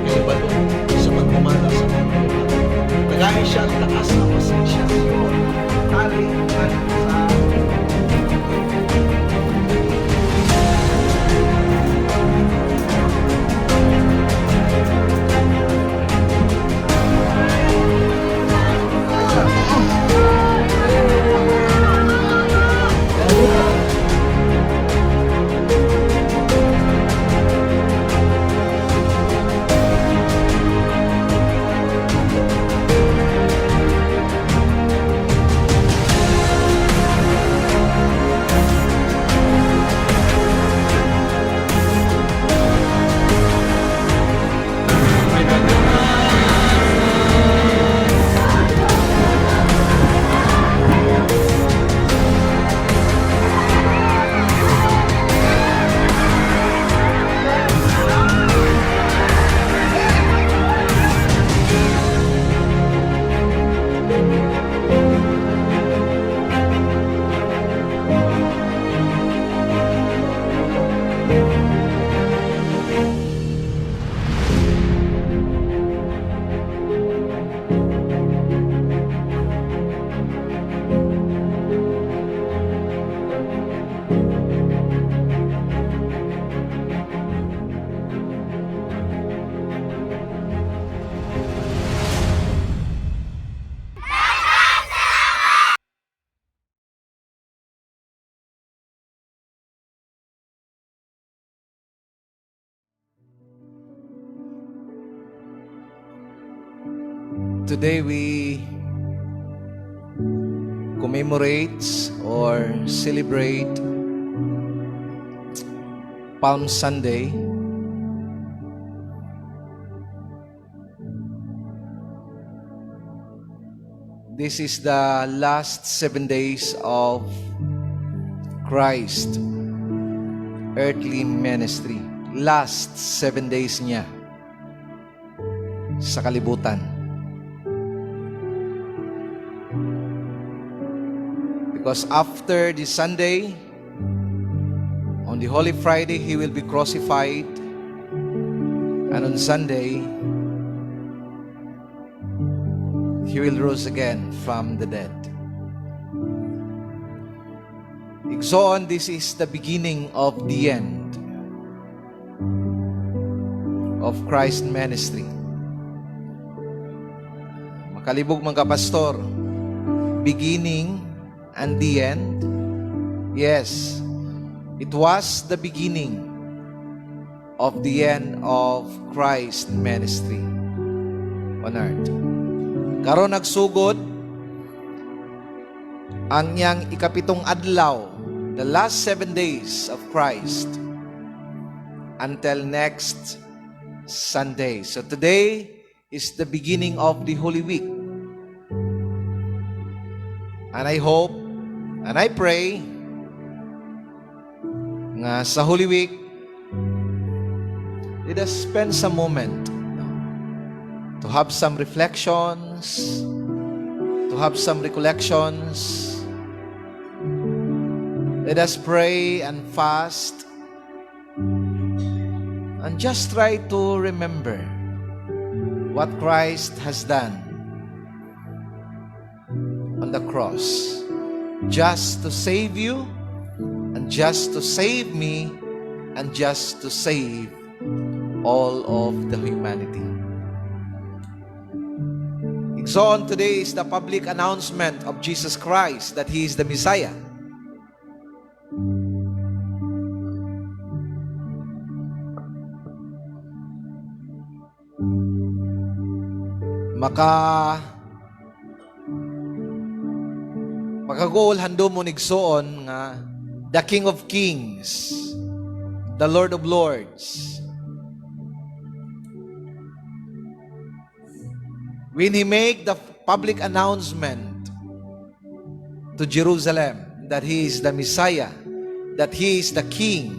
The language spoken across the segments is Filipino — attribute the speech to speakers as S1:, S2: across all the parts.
S1: Kaibalo sa pagkumala sa mga lupa. Kagaya siya ang taas na pasensya. Tali sa
S2: Today we commemorate or celebrate Palm Sunday. This is the last 7 days of Christ earthly ministry. Last 7 days niya sa kalibutan. Because after the Sunday, on the Holy Friday, He will be crucified. And on Sunday, He will rise again from the dead. Igsoon, this is the beginning of the end of Christ's ministry. Makalibog mga pastor, beginning and the end. Yes, it was the beginning of the end of Christ's ministry on earth. Karon nagsugod ang iyang ikapitong adlaw, the last 7 days of Christ, until next Sunday. So today is the beginning of the Holy Week. And I hope and I pray nga sa Holy Week, let us spend some moment to have some reflections, to have some recollections. Let us pray and fast and just try to remember what Christ has done on the cross, just to save you, and just to save me, and just to save all of the humanity. Igsoon, today is the public announcement of Jesus Christ that He is the Messiah. Makagol hando mo nigsoon nga the King of Kings, the Lord of Lords. When He make the public announcement to Jerusalem that He is the Messiah, that He is the King,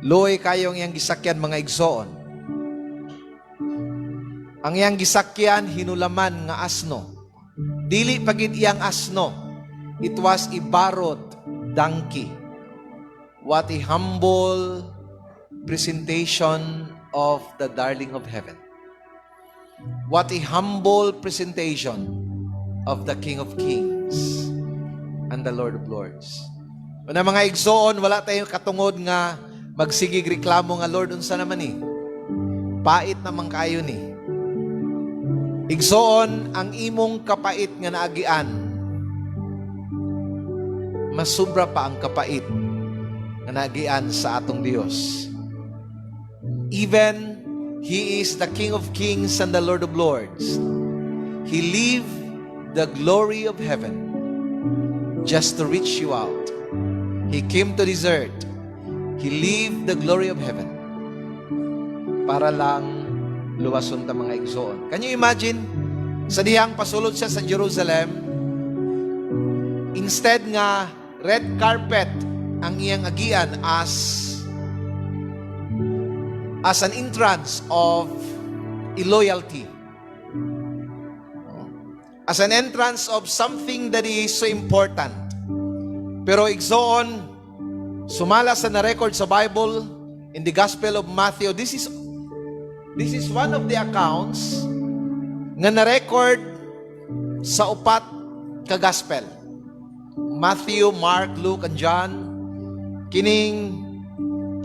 S2: loy kayong iyang gisakyan mga igsoon. Ang iyang gisakyan hinulaman nga asno. Dili pagid iyang asno. It was a borrowed donkey. What a humble presentation of the darling of heaven. What a humble presentation of the King of Kings and the Lord of Lords. Una mga igsoon, wala tayong katungod nga magsigig reklamo nga, Lord, unsa naman ni? Pait naman kayo ni. Igsoon, ang imong kapait nga naagian, masubra pa ang kapait nga naagian sa atong Dios. Even He is the King of Kings and the Lord of Lords. He leave the glory of heaven just to reach you out. He came to this earth. He leave the glory of heaven para lang luwason ta mga igsoon. Can you imagine? Sa dihang pasulod siya sa Jerusalem, instead nga red carpet ang iyang agian as an entrance of loyalty. As an entrance of something that is so important. Pero igsoon, sumala sa na-record sa Bible, in the Gospel of Matthew, this is one of the accounts nga na-record sa upat ka Gospel. Matthew, Mark, Luke, and John. Kining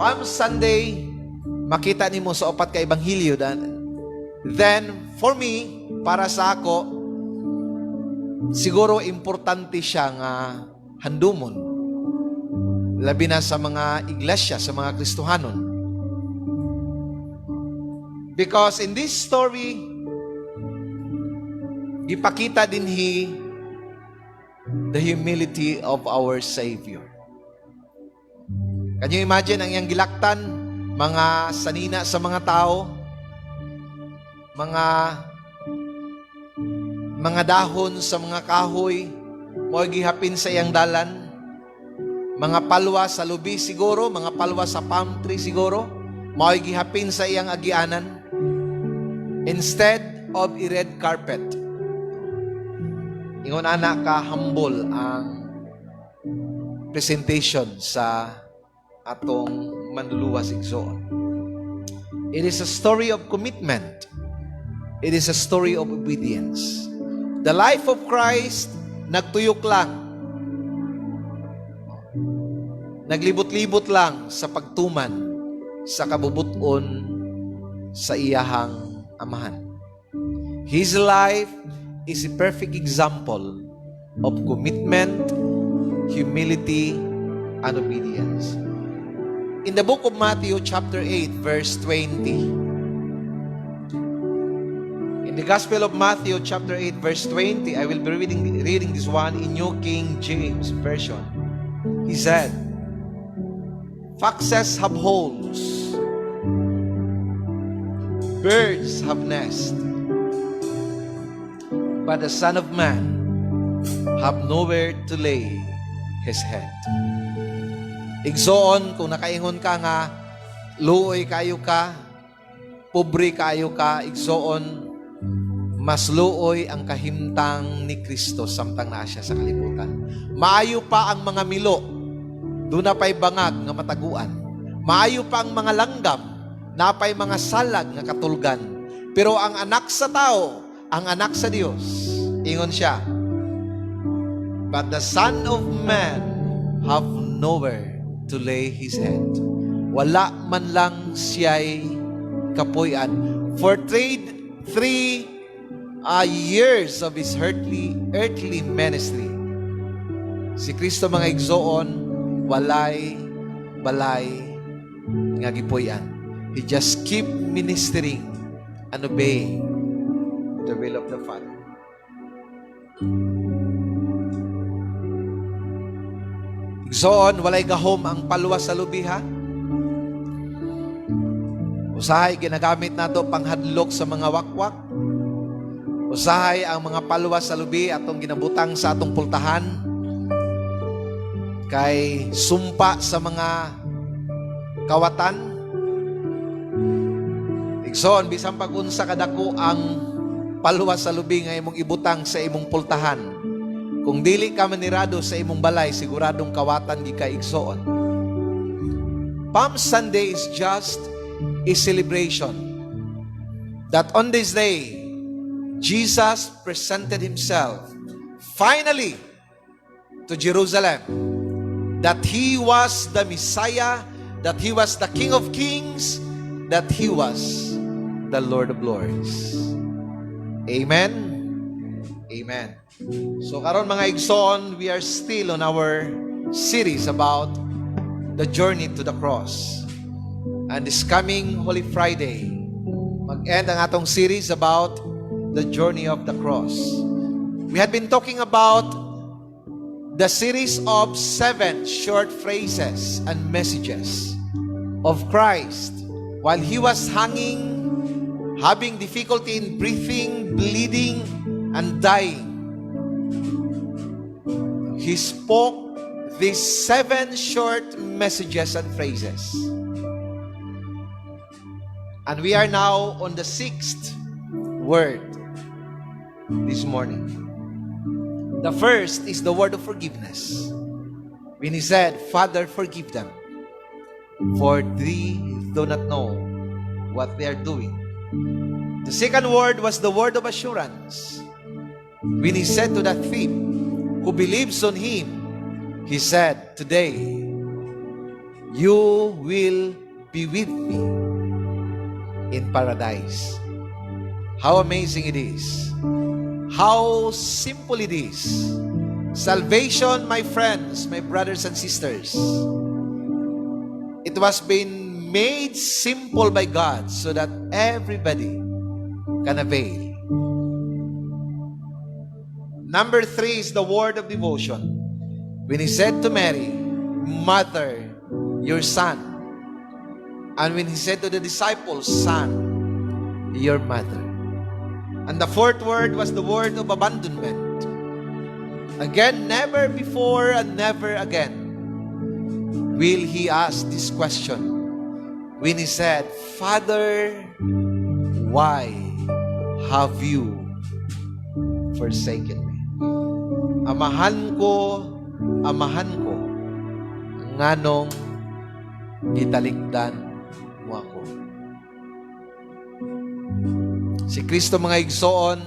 S2: Palm Sunday, makita nimo sa upat ka Ebanghelyo. Then, for me, para sa ako, siguro importante siya nga handumon. Labi na sa mga iglesia, sa mga Kristohanon. Because in this story, ipakita din the humility of our Savior. Can you imagine ang iyang gilaktan? Mga sanina sa mga tao, mga dahon sa mga kahoy, mo'y gihapin sa iyang dalan, mga palwa sa lubi siguro, mga palwa sa palm tree siguro, mo'y gihapin sa iyang agianan, instead of a red carpet. Ingon anak ka, humble ang presentation sa atong manluluwas igsoon. It is a story of commitment. It is a story of obedience. The life of Christ, nagtuyok lang. Naglibot-libot lang sa pagtuman sa kabubuton sa iyahang amahan. His life is a perfect example of commitment, humility, and obedience. In the book of Matthew chapter 8 verse 20. In the Gospel of Matthew chapter 8 verse 20, I will be reading this one in New King James Version. He said, "Foxes have holes, birds have nests, but the Son of Man have nowhere to lay his head." Igsoon, kung nakaingon ka nga, luoy kayo ka, pobre kayo ka, igsoon, mas luoy ang kahimtang ni Kristo samtang naa siya sa kalibutan. Maayo pa ang mga milo, doon na pa'y bangag nga mataguan. Maayo pa ang mga langgam, napay mga salag nga katulgan. Pero ang anak sa tao, ang anak sa Diyos, ingon siya, "But the Son of Man have nowhere to lay his head." Wala man lang siya'y kapuy-an. For three years of his earthly ministry, si Kristo mga igsoon, walay balay nga gipuy-an. He just keep ministering and obeying the will of the Father. Igsoon, walay gahom ang palwa sa lubiha. Usahay ginagamit nato panghadlok sa mga wakwak. Usahay ang mga palwa sa lubi atong ginabutang sa atong pultahan. Kay sumpa sa mga kawatan. Igsoon, bisan pag-unsa kadako ang palwa sa lubi nga imong ibutang sa imong pultahan. Kung dili ka manirado sa imong balay, siguradong kawatan di ka igsoon. Palm Sunday is just a celebration that on this day, Jesus presented himself finally to Jerusalem, that he was the Messiah, that he was the King of Kings, that he was the Lord of Lords. Amen? Amen. So karon mga igsoon, we are still on our series about the journey to the cross. And this coming Holy Friday, mag-end ang atong series about the journey of the cross. We had been talking about the series of 7 short phrases and messages of Christ while he was hanging, having difficulty in breathing, bleeding, and dying. He spoke these 7 short messages and phrases. And we are now on the 6th word this morning. The first is the word of forgiveness. When he said, Father, forgive them, for they do not know what they are doing. The second word was the word of assurance. When he said to that thief who believes on him, he said, today, you will be with me in paradise. How amazing it is. How simple it is. Salvation, my friends, my brothers and sisters, it was been made simple by God so that everybody can avail. Number 3 is the word of devotion. When he said to Mary, Mother, your son. And when he said to the disciples, Son, your mother. And the fourth word was the word of abandonment. Again, never before and never again will he ask this question. When he said, Father, why have you forsaken me? Amahan ko, nganong gitalikdan mo ako. Si Kristo mga igsoon,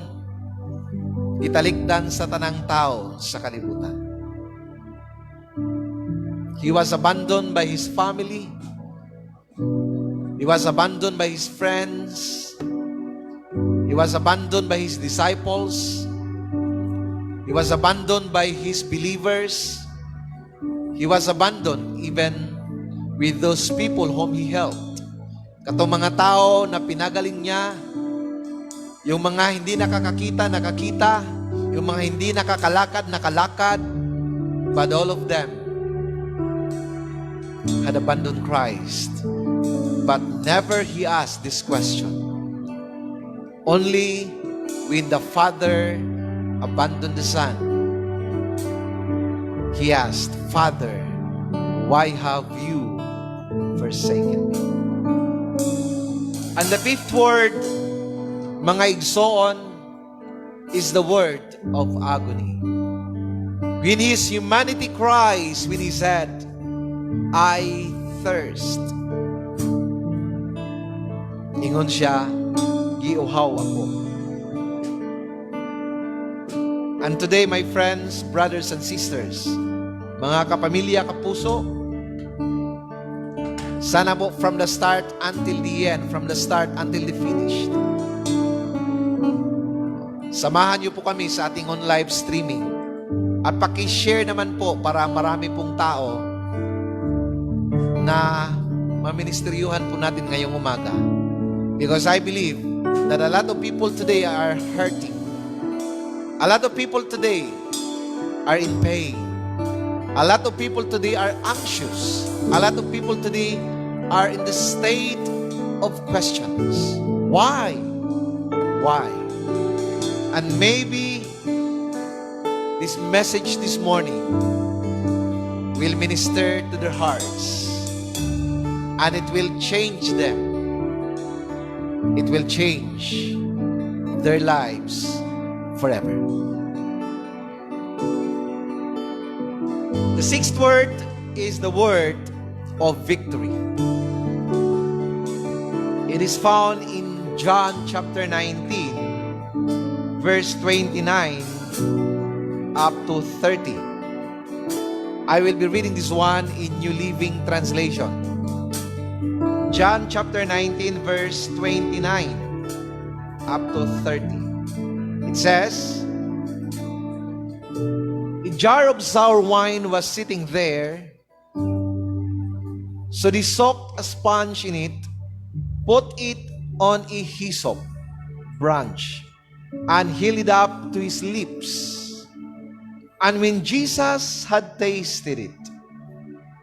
S2: gitalikdan sa tanang tao sa kalibutan. He was abandoned by his family. He was abandoned by his friends. He was abandoned by his disciples. He was abandoned by his believers. He was abandoned even with those people whom he helped. Katong mga tao na pinagaling niya, yung mga hindi nakakakita, nakakita, yung mga hindi nakakalakad, nakalakad, but all of them had abandoned Christ. But never he asked this question. Only when the Father abandoned the Son, he asked, Father, why have you forsaken me? And the fifth word, mga igsoon, is the word of agony. When his humanity cries, when he said, I thirst. Ingon siya, giuhaw ako. And today, my friends, brothers and sisters, mga kapamilya, kapuso, sana po from the start until the end, from the start until the finish, samahan niyo po kami sa ating on live streaming at paki-share naman po para marami pong tao na maministeryuhan po natin ngayong umaga. Because I believe that a lot of people today are hurting. A lot of people today are in pain. A lot of people today are anxious. A lot of people today are in the state of questions. Why? Why? And maybe this message this morning will minister to their hearts, and it will change them. It will change their lives forever. The sixth word is the word of victory. It is found in John chapter 19, verse 29 up to 30. I will be reading this one in New Living Translation. John chapter 19, verse 29 up to 30. It says, "A jar of sour wine was sitting there, so they soaked a sponge in it, put it on a hyssop branch, and held it up to his lips. And when Jesus had tasted it,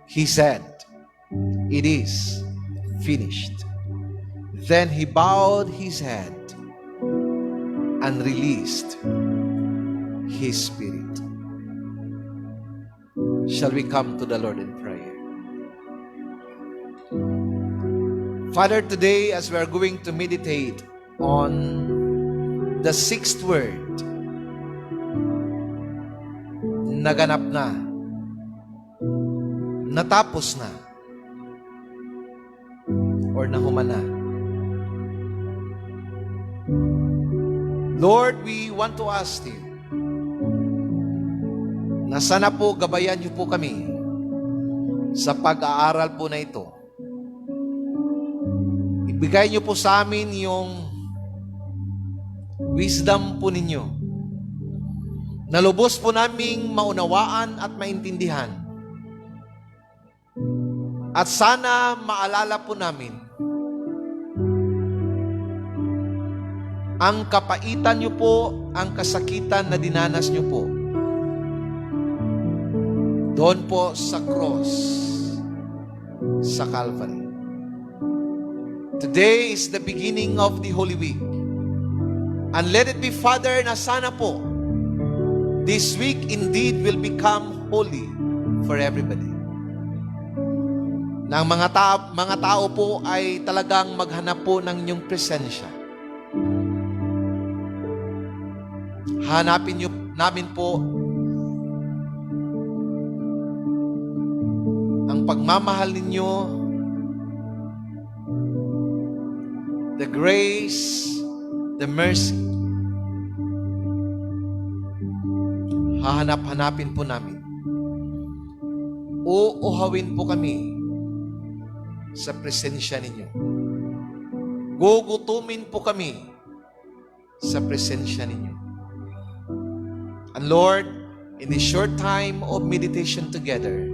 S2: he said, 'It is finished.' Then he bowed his head and released his spirit." Shall we come to the Lord in prayer? Father, today as we are going to meditate on the sixth word, naganap na, natapos na, or nahuman na. Lord, we want to ask you na sana po gabayan niyo po kami sa pag-aaral po na ito. Ibigay niyo po sa amin yung wisdom po ninyo, na lubos po naming maunawaan at maintindihan. At sana maalala po namin ang kapaitan niyo po, ang kasakitan na dinanas niyo po doon po sa cross, sa Calvary. Today is the beginning of the Holy Week. And let it be, Father, na sana po this week indeed will become holy for everybody. Na ang mga tao po ay talagang maghanap po ng inyong presensya. Hanapin niyo namin po ang pagmamahal ninyo, the grace, the mercy. Hahanap-hanapin po namin. Uuhawin po kami sa presensya ninyo. Gugutumin po kami sa presensya ninyo. And Lord, in this short time of meditation together,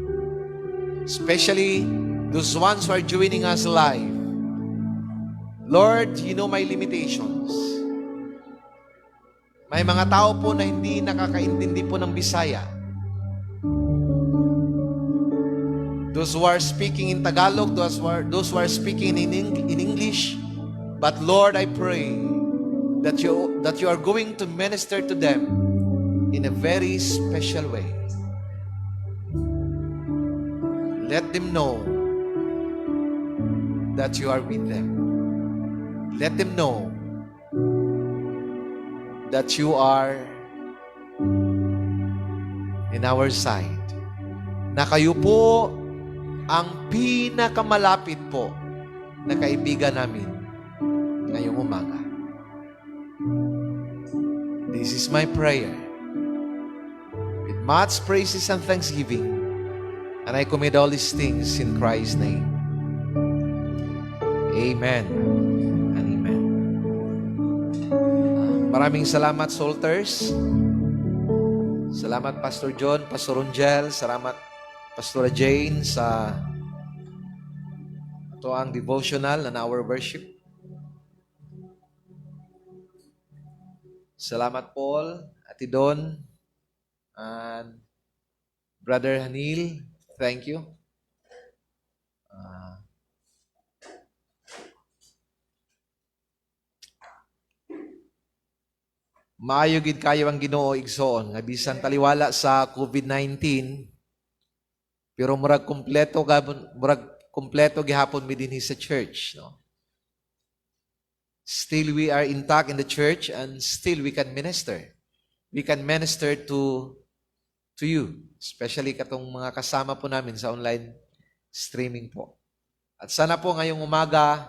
S2: especially those ones who are joining us live, Lord, you know my limitations. May mga tao po na hindi nakakaintindi po ng Bisaya. Those who are speaking in Tagalog, those who are speaking in English. But Lord, I pray that you are going to minister to them in a very special way. Let them know that you are with them. Let them know that you are in our side. Na kayo po ang pinakamalapit po na kaibigan namin ngayong umaga. This is my prayer. With much praises and thanksgiving, and I commit all these things in Christ's name. Amen and amen. Maraming salamat, Salters. Salamat, Pastor John, Pastor Ronjel. Salamat, Pastora Jane, sa ito ang devotional and our worship. Salamat, Paul, Ate Don, and Brother Hanil. Thank you. Maayo gid kayo ang Ginoo igsoon nga bisan taliwala sa COVID-19, pero murag kompleto gihapon mi dinhi sa church, no? Still we are intact in the church and still we can minister. We can minister to you, especially katong mga kasama po namin sa online streaming po. At sana po ngayong umaga,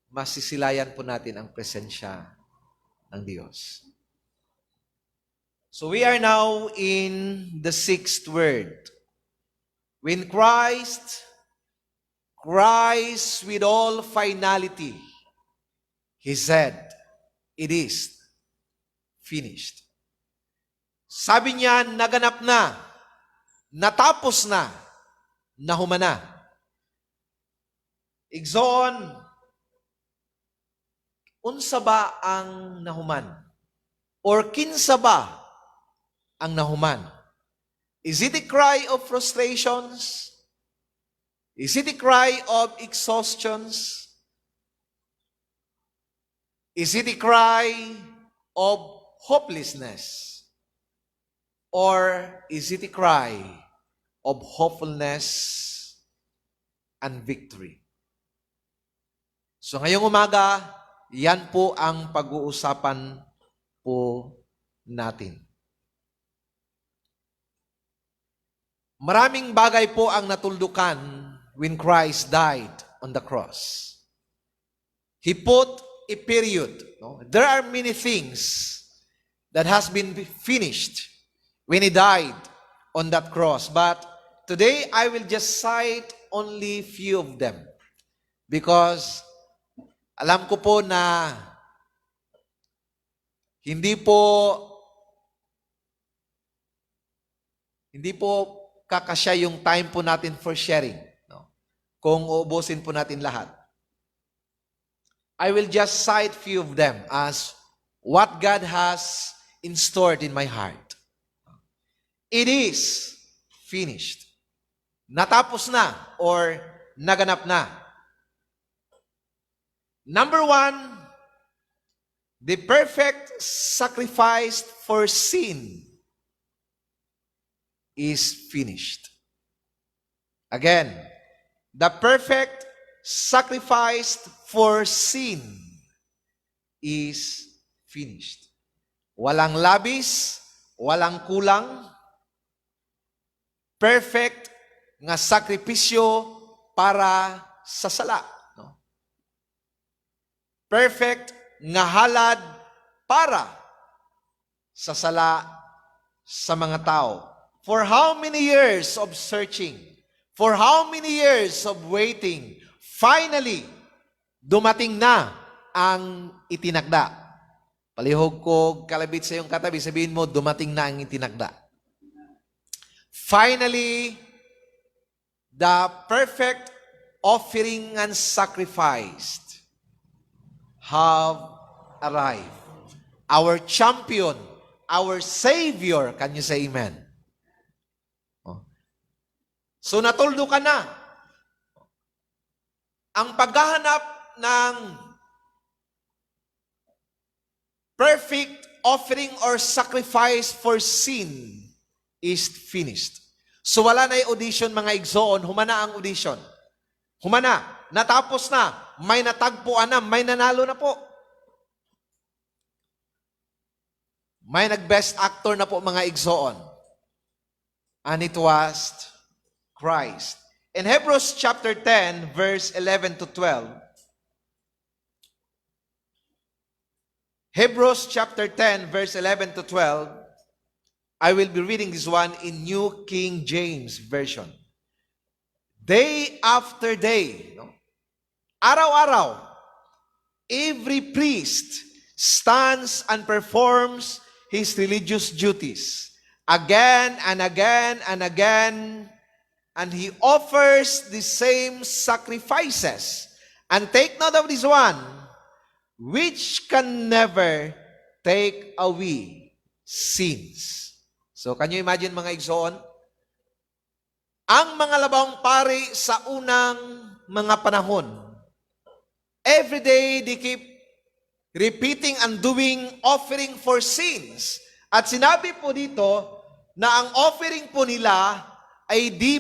S2: masisilayan po natin ang presensya ng Diyos. So we are now in the sixth word. When Christ cries with all finality, He said, "It is finished." Sabi niya, naganap na, natapos na, nahumana. Igsoon, unsa ba ang nahuman? Or kinsa ba ang nahuman? Is it a cry of frustrations? Is it a cry of exhaustions? Is it a cry of hopelessness? Or is it a cry of hopefulness and victory? So ngayong umaga, yan po ang pag-uusapan po natin. Maraming bagay po ang natuldukan when Christ died on the cross. He put a period. No? There are many things that has been finished when He died on that cross. But today, I will just cite only few of them. Because alam ko po na hindi po kakasya yung time po natin for sharing. No? Kung uubusin po natin lahat. I will just cite few of them as what God has installed in my heart. It is finished. Natapos na or naganap na. Number one, the perfect sacrifice for sin is finished. Again, the perfect sacrifice for sin is finished. Walang labis, walang kulang. Perfect nga sakripisyo para sa sala. No? Perfect nga halad para sa sala sa mga tao. For how many years of searching? For how many years of waiting? Finally, dumating na ang itinakda. Palihog ko kalabit sa iyong katabi, sabihin mo, dumating na ang itinakda. Finally, the perfect offering and sacrifice have arrived. Our champion, our Savior, can you say amen? So natuldo ka na. Ang paghahanap ng perfect offering or sacrifice for sin is finished. So wala na yung audition mga igsoon, humana ang audition. Humana, natapos na, may natagpuan na, may nanalo na po. May nag-best actor na po mga igsoon. And it was Christ. In Hebrews chapter 10, verse 11 to 12, Hebrews chapter 10, verse 11 to 12, I will be reading this one in New King James Version. Day after day, no? Araw-araw, every priest stands and performs his religious duties again and again and again, and he offers the same sacrifices. And take note of this one, which can never take away sins. So, can you imagine mga igsoon? Ang mga labang pari sa unang mga panahon, every day they keep repeating and doing offering for sins. At sinabi po dito na ang offering po nila ay hindi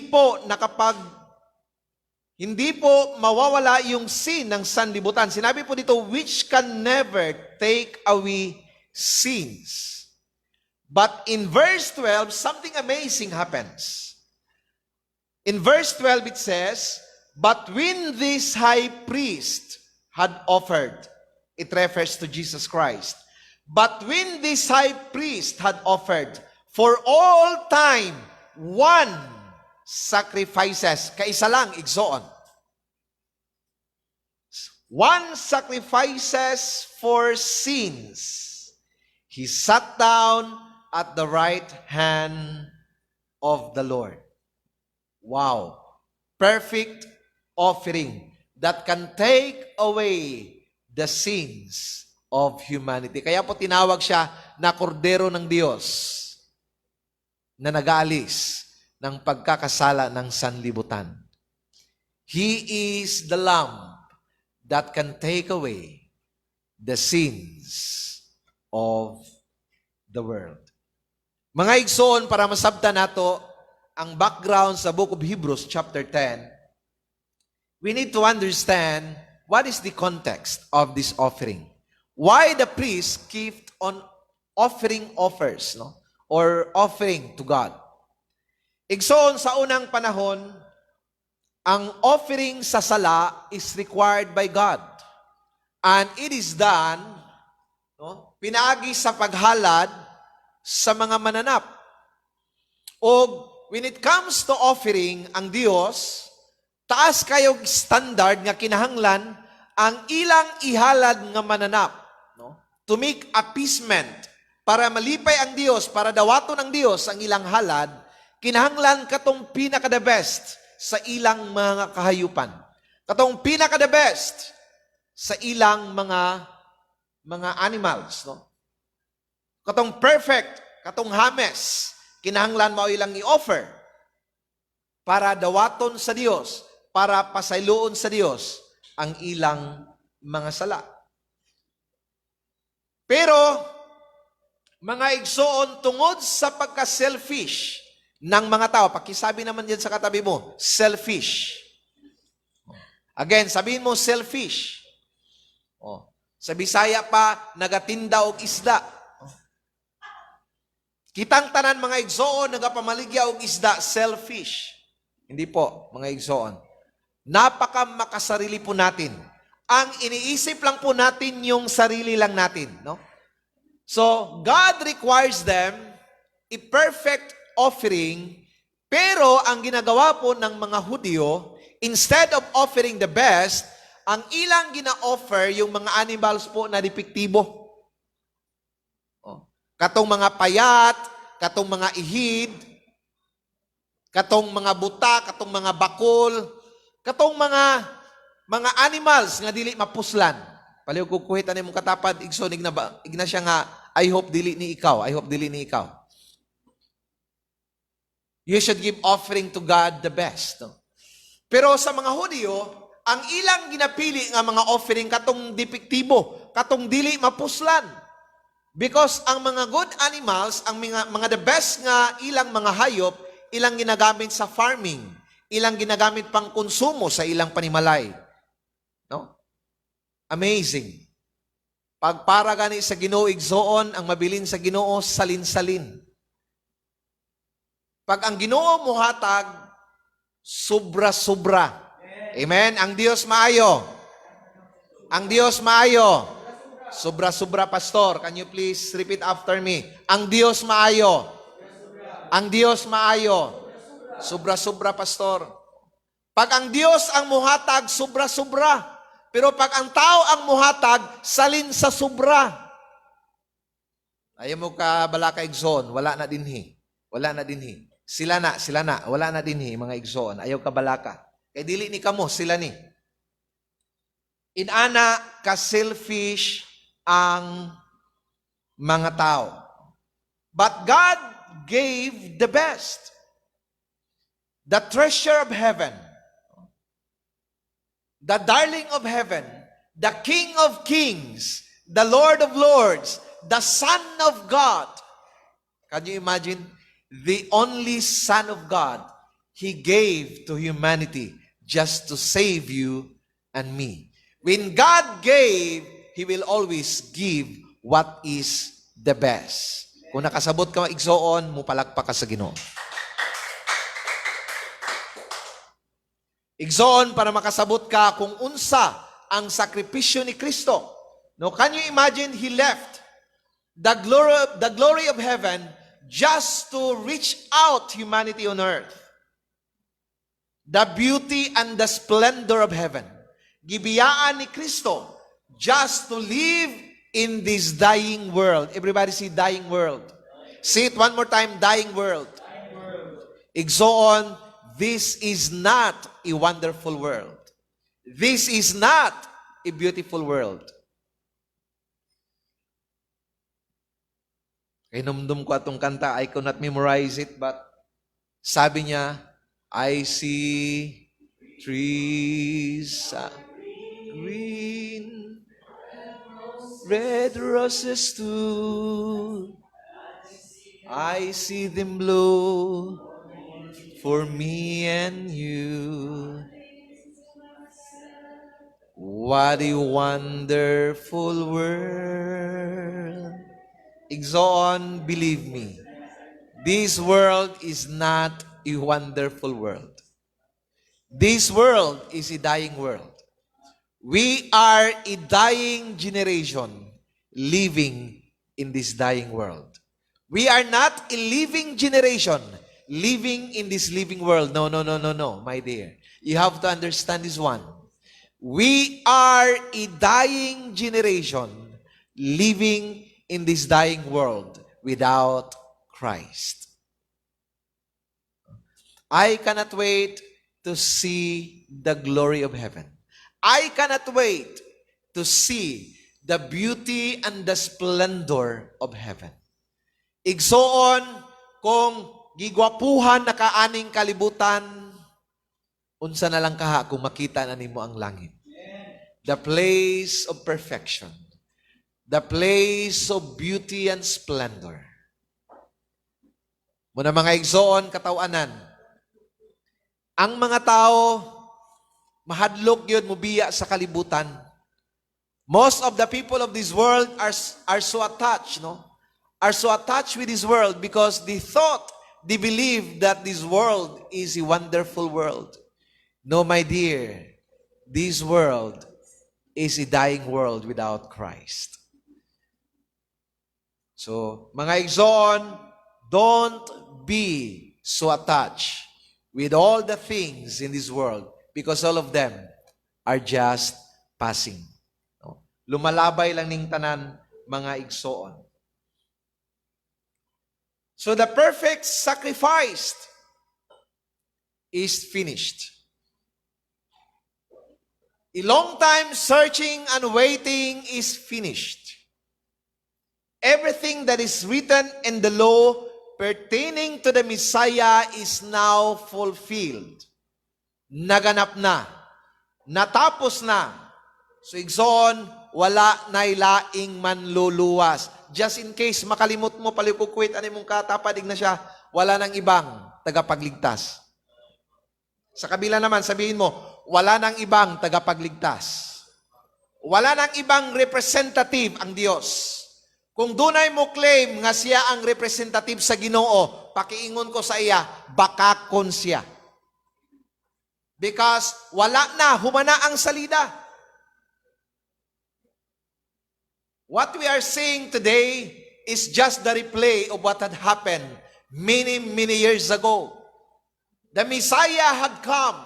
S2: po mawawala yung sin ng sanlibutan. Sinabi po dito, which can never take away sins. But in verse 12, something amazing happens. In verse 12 it says, but when this high priest had offered, it refers to Jesus Christ. But when this high priest had offered for all time one sacrifices, kaisa lang, igsoon. One sacrifices for sins, he sat down at the right hand of the Lord. Wow. Perfect offering that can take away the sins of humanity. Kaya po tinawag siya na kordero ng Diyos na nag-aalis ng pagkakasala ng sanlibutan. He is the Lamb that can take away the sins of the world. Mga igsoon, para masabta nato ang background sa Book of Hebrews chapter 10, we need to understand what is the context of this offering. Why the priest kept on offering offers, no? Or offering to God. Igsoon, sa unang panahon, ang offering sa sala is required by God. And it is done, no? Pinaagi sa paghalad sa mga mananap. O when it comes to offering, ang Dios, taas kayong standard nga kinahanglan ang ilang ihalad nga mananap, no? To make appeasement, para malipay ang Dios, para dawaton ang Dios ang ilang halad, kinahanglan katong pinaka-the best sa ilang mga kahayupan. Katong pinaka-the best sa ilang mga animals, no? Katong perfect, katong hames, kinahanglan mao ilang i-offer para dawaton sa Dios, para pasayloon sa Dios ang ilang mga sala. Pero, mga igsoon, tungod sa pagka-selfish ng mga tao, pakisabi naman yan sa katabi mo, selfish. Again, sabihin mo, selfish. Sa Bisaya pa, nagatinda og isda. Kitang tanan mga igsoon, nagapamaligya og isda, selfish. Hindi po, mga igsoon. Napaka makasarili po natin. Ang iniisip lang po natin yung sarili lang natin, no? So, God requires them a perfect offering, pero ang ginagawa po ng mga Hudyo, instead of offering the best, ang ilang gina-offer yung mga animals po na depektibo. Katong mga payat, katong mga ihid, katong mga buta, katong mga bakol, katong mga animals nga dili mapuslan. Paliw ko kuhitan ni mong katapad, igsoon, igna siya nga, I hope dili ni ikaw. I hope dili ni ikaw. You should give offering to God the best. No? Pero sa mga Hudyo, ang ilang ginapili nga mga offering katong depektibo, katong dili mapuslan. Because ang mga good animals, ang mga the best nga ilang mga hayop, ilang ginagamit sa farming, ilang ginagamit pang konsumo sa ilang panimalay. No? Amazing. Pagpara gani sa Ginoo igsoon, ang mabilin sa Ginoo salin-salin. Pag ang Ginoo muhatag, sobra-sobra. Amen? Ang Dios maayo. Ang Dios maayo. Sobra-sobra, pastor. Can you please repeat after me? Ang Dios maayo. Ang Dios maayo. Sobra-sobra, pastor. Pag ang Dios ang muhatag, sobra-sobra. Pero pag ang tao ang muhatag, salin sa sobra. Ayaw mo ka balaka igsoon, wala na dinhi. Wala na dinhi. Sila na, wala na dinhi, mga igsoon. Ayaw ka balaka. Kay dili ni kamo, sila ni. Inana ka-selfish ang mga tao. But God gave the best. The treasure of heaven. The darling of heaven. The King of kings. The Lord of lords. The Son of God. Can you imagine? The only Son of God. He gave to humanity just to save you and me. When God gave, He will always give what is the best. Kung nakasabot ka igsoon, mupalakpak ka sa Ginoo. Igsoon para makasabot ka kung unsa ang sakripisyo ni Kristo. No, can you imagine he left the glory of heaven just to reach out humanity on earth. The beauty and the splendor of heaven. Gibiyaan ni Kristo just to live in this dying world. Everybody see dying world. Say it one more time, dying world. Igsoon, this is not a wonderful world. This is not a beautiful world. Kinumdum ko atong kanta, I could not memorize it, but sabi niya, I see trees green, red roses too. I see them blow for me and you. What a wonderful world. Igsoon, believe me, this world is not a wonderful world. This world is a dying world. We are a dying generation living in this dying world. We are not a living generation living in this living world. No, my dear. You have to understand this one. We are a dying generation living in this dying world without Christ. I cannot wait to see the glory of heaven. I cannot wait to see the beauty and the splendor of heaven. Igsoon, kung gigwapuhan na kaaning kalibutan, unsa na lang kaha kung makita na nimo ang langit. The place of perfection. The place of beauty and splendor. Muna mga igsoon, katawanan, ang mga tao, mahadlok yun, mubiya sa kalibutan. Most of the people of this world are so attached, no? Are so attached with this world because they believe that this world is a wonderful world. No, my dear, this world is a dying world without Christ. So, mga igsoon, don't be so attached with all the things in this world because all of them are just passing. No? Lumalabay lang ning tanan, mga igsoon. So the perfect sacrifice is finished. A long time searching and waiting is finished. Everything that is written in the law pertaining to the Messiah is now fulfilled. Naganap na. Natapos na. So igsoon, wala na ilaing manluluwas. Just in case makalimot mo palikukwit ani mong katapadig na siya, wala nang ibang tagapagligtas. Sa kabila naman sabihin mo, wala nang ibang tagapagligtas. Wala nang ibang representative ang Dios. Kung dunay mo claim nga siya ang representative sa Ginoo, pakiingon ko sa iya, bakakon siya. Because wala na, humana ang salida. What we are seeing today is just the replay of what had happened many, many years ago. The Messiah had come.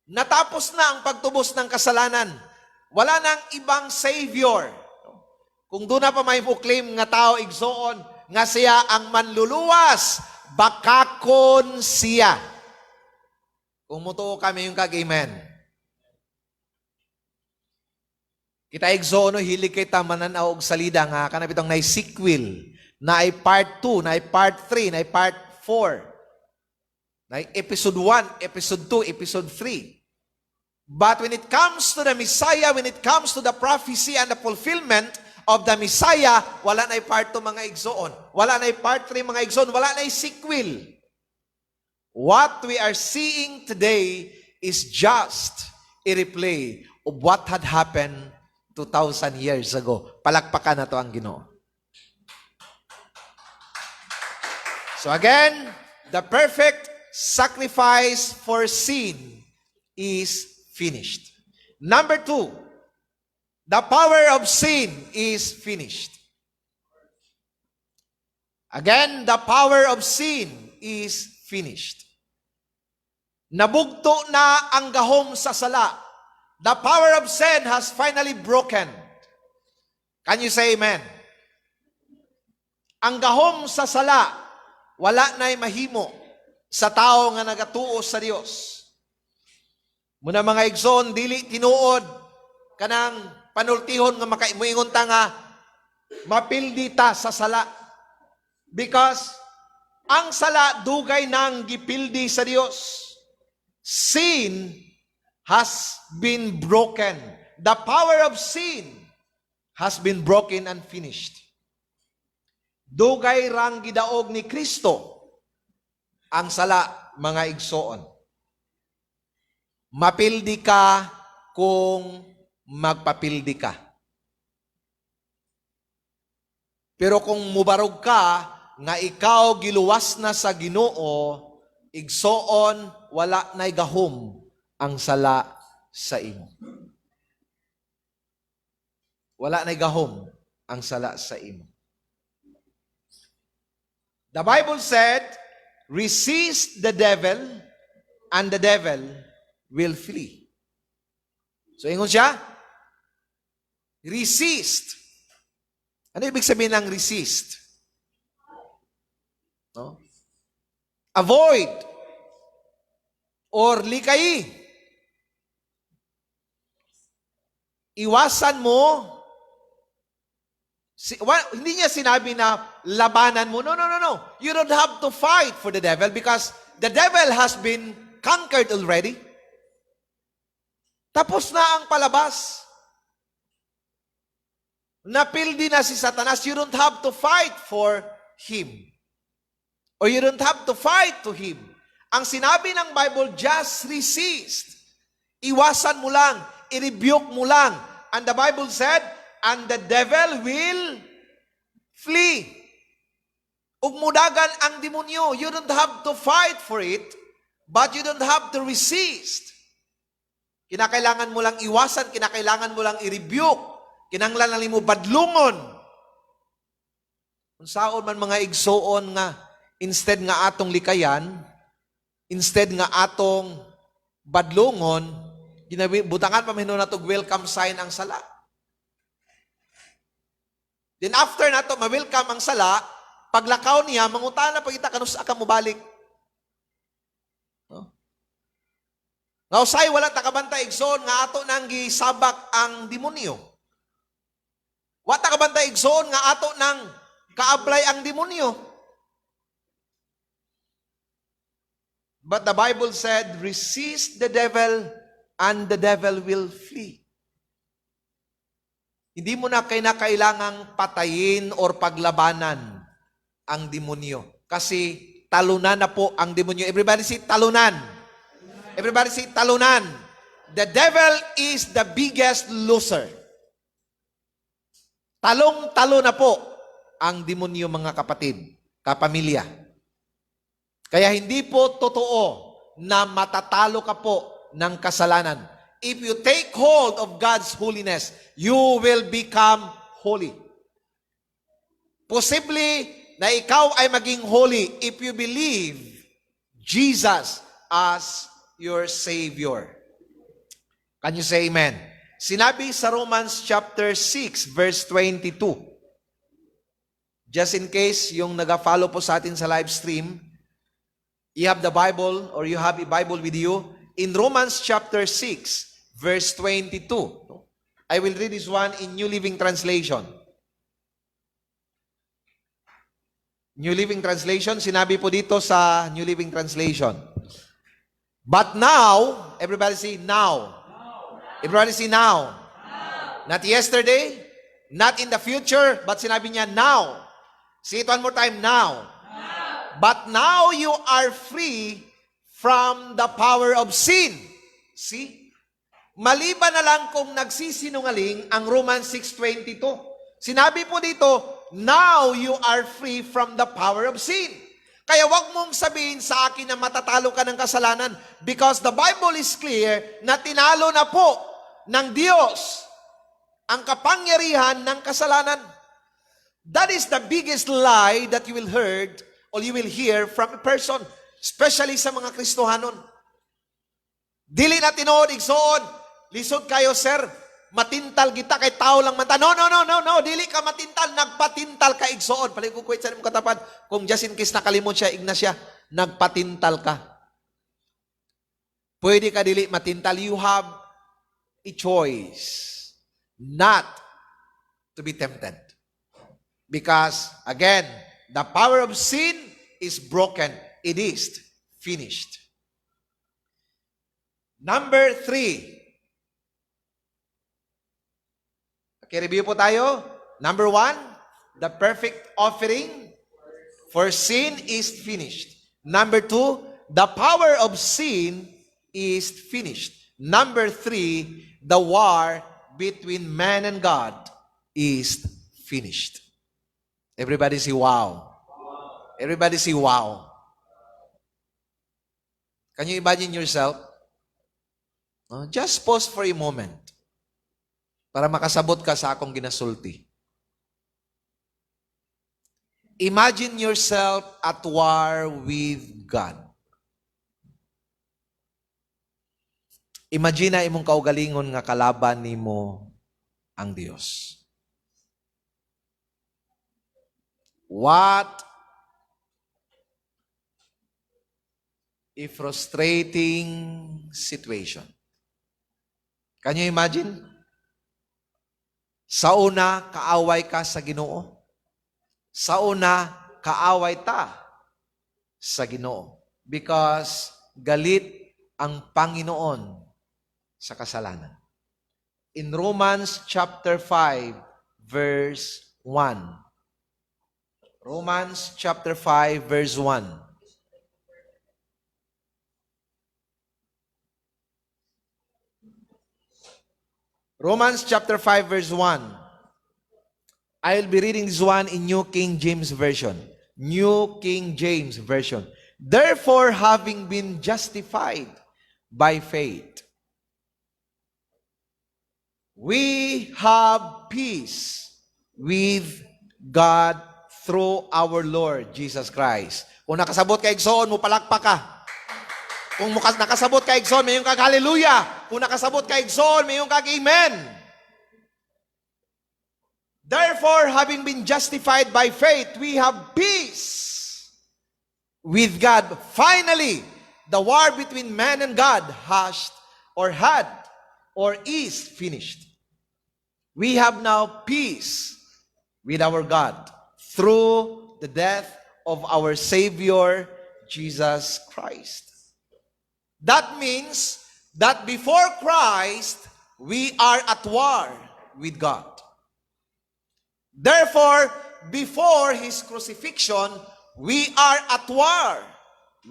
S2: Natapos na ang pagtubos ng kasalanan. Wala nang ibang Savior. Kung doon na pa may claim nga tao igsoon, nga siya ang manluluwas, bakakon siya. Kung mutuo kami yung kag-amen. Kita igsoon, hilig kay tamanan og salida nga, kanap itong na-sequel, na ay part 2, na ay part 3, na ay part 4, na ay episode 1, episode 2, episode 3. But when it comes to the Messiah, when it comes to the prophecy and the fulfillment of the Messiah, wala na'y part 2 mga igsoon. Wala na'y part 3 mga igsoon. Wala na'y sequel. What we are seeing today is just a replay of what had happened 2,000 years ago. Palakpakan na to ang Ginoo. So again, the perfect sacrifice for sin is finished. Number 2, the power of sin is finished. Again, the power of sin is finished. Nabugto na ang gahom sa sala. The power of sin has finally broken. Can you say amen? Ang gahom sa sala, wala na'y mahimo sa tao nga nagatuo sa Dios. Muna mga igsoon, dili tinuod kanang panultihon nga makaimuingon ta nga mapildi ta sa sala. Because ang sala dugay nang gipildi sa Dios. Sin has been broken. The power of sin has been broken and finished. Dugay rang gidaog ni Kristo ang sala, mga igsoon. Mapildi ka kung magpapildi ka. Pero kung mubarog ka, nga ikaw giluwas na sa Ginoo, igsoon, wala na'y gahom ang sala sa imo. Wala na'y gahom ang sala sa imo. The Bible said, resist the devil, and the devil will flee. So, ingon siya, resist. Ano ibig sabihin ng resist? No? Avoid or likay. Iwasan mo. Hindi niya sinabi na labanan mo. No. You don't have to fight for the devil because the devil has been conquered already. Tapos na ang palabas. Napildi na si Satanas. You don't have to fight for him. Or you don't have to fight to him. Ang sinabi ng Bible, just resist. Iwasan mo lang. I-rebuke mo lang. And the Bible said, and the devil will flee. Ugmudagan ang demonyo. You don't have to fight for it, but you don't have to resist. Kinakailangan mo lang iwasan, kinakailangan mo lang i-rebuke, kinanglan mo badlungon. Kung saan man mga igsoon nga, instead nga atong likayan, instead nga atong badlungon, butangan pa mahino na itong welcome sign ang sala. Then after na ito, ma-welcome ang sala, paglakaw niya, mangutan na pagkita, kanus ka mo balik. No? Ngausay, wala takabanta igsoon, nga ato nang gisabak ang demonyo. Wala takabanta igsoon, nga ato nang ka-apply ang demonyo. But the Bible said, resist the devil, and the devil will flee. Hindi mo na kailangang patayin or paglabanan ang demonyo. Kasi talunan na po ang demonyo. Everybody say talunan. Everybody say talunan. The devil is the biggest loser. Talong-talo na po ang demonyo, mga kapatid, kapamilya. Kaya hindi po totoo na matatalo ka po ng kasalanan. If you take hold of God's holiness, you will become holy. Possibly na ikaw ay maging holy if you believe Jesus as your Savior. Can you say amen? Sinabi sa Romans chapter 6 verse 22. Just in case yung nag-follow po sa atin sa live stream, you have the Bible or you have a Bible with you. In Romans chapter 6 verse 22. I will read this one in New Living Translation. New Living Translation, sinabi po dito sa New Living Translation. But now, everybody say now. Everybody say now. Not yesterday, not in the future, but sinabi niya now. Say it one more time, now. But now you are free from the power of sin. See? Maliban na lang kung nagsisinungaling ang Romans 6:22. Sinabi po dito, now you are free from the power of sin. Kaya wag mong sabihin sa akin na matatalo ka ng kasalanan because the Bible is clear na tinalo na po ng Diyos ang kapangyarihan ng kasalanan. That is the biggest lie that you will heard or you will hear from a person, especially sa mga Kristohanon. Dili na tinuod, igsoon, lisod kayo, sir, matintal kita kay tao lang man ta. No, dili ka matintal, nagpatintal ka igsoon. Palikukwit sa imong katapan, kung just in case nakalimot siya, Ignacia, nagpatintal ka. Pwede ka dili matintal. You have a choice not to be tempted. Because, again, the power of sin is broken. It is finished. Number 3. Okay, review po tayo. Number 1, the perfect offering for sin is finished. Number 2, the power of sin is finished. Number 3, the war between man and God is finished. Everybody say wow. Everybody say wow. Can you imagine yourself? Just pause for a moment para makasabot ka sa akong ginasulti. Imagine yourself at war with God. Imagine na imong kaugalingon nga kalaban nimo ang Dios. What a frustrating situation. Can you imagine? Sa una, kaaway ka sa Ginoo. Sa una, kaaway ta sa Ginoo. Because galit ang Panginoon sa kasalanan. In Romans chapter 5, verse 1. Romans chapter 5, verse 1. Romans chapter 5, verse 1. I'll be reading this one in New King James Version. New King James Version. Therefore, having been justified by faith, we have peace with God through our Lord Jesus Christ. Kung nakasabot ka igsoon mo, palakpak ka. Kung nakasabot ka igsoon, mayroong kag hallelujah. Kung nakasabot ka igsoon, mayroong kag amen. Therefore, having been justified by faith, we have peace with God. Finally, the war between man and God is finished. We have now peace with our God through the death of our Savior, Jesus Christ. That means that before Christ, we are at war with God. Therefore, before His crucifixion, we are at war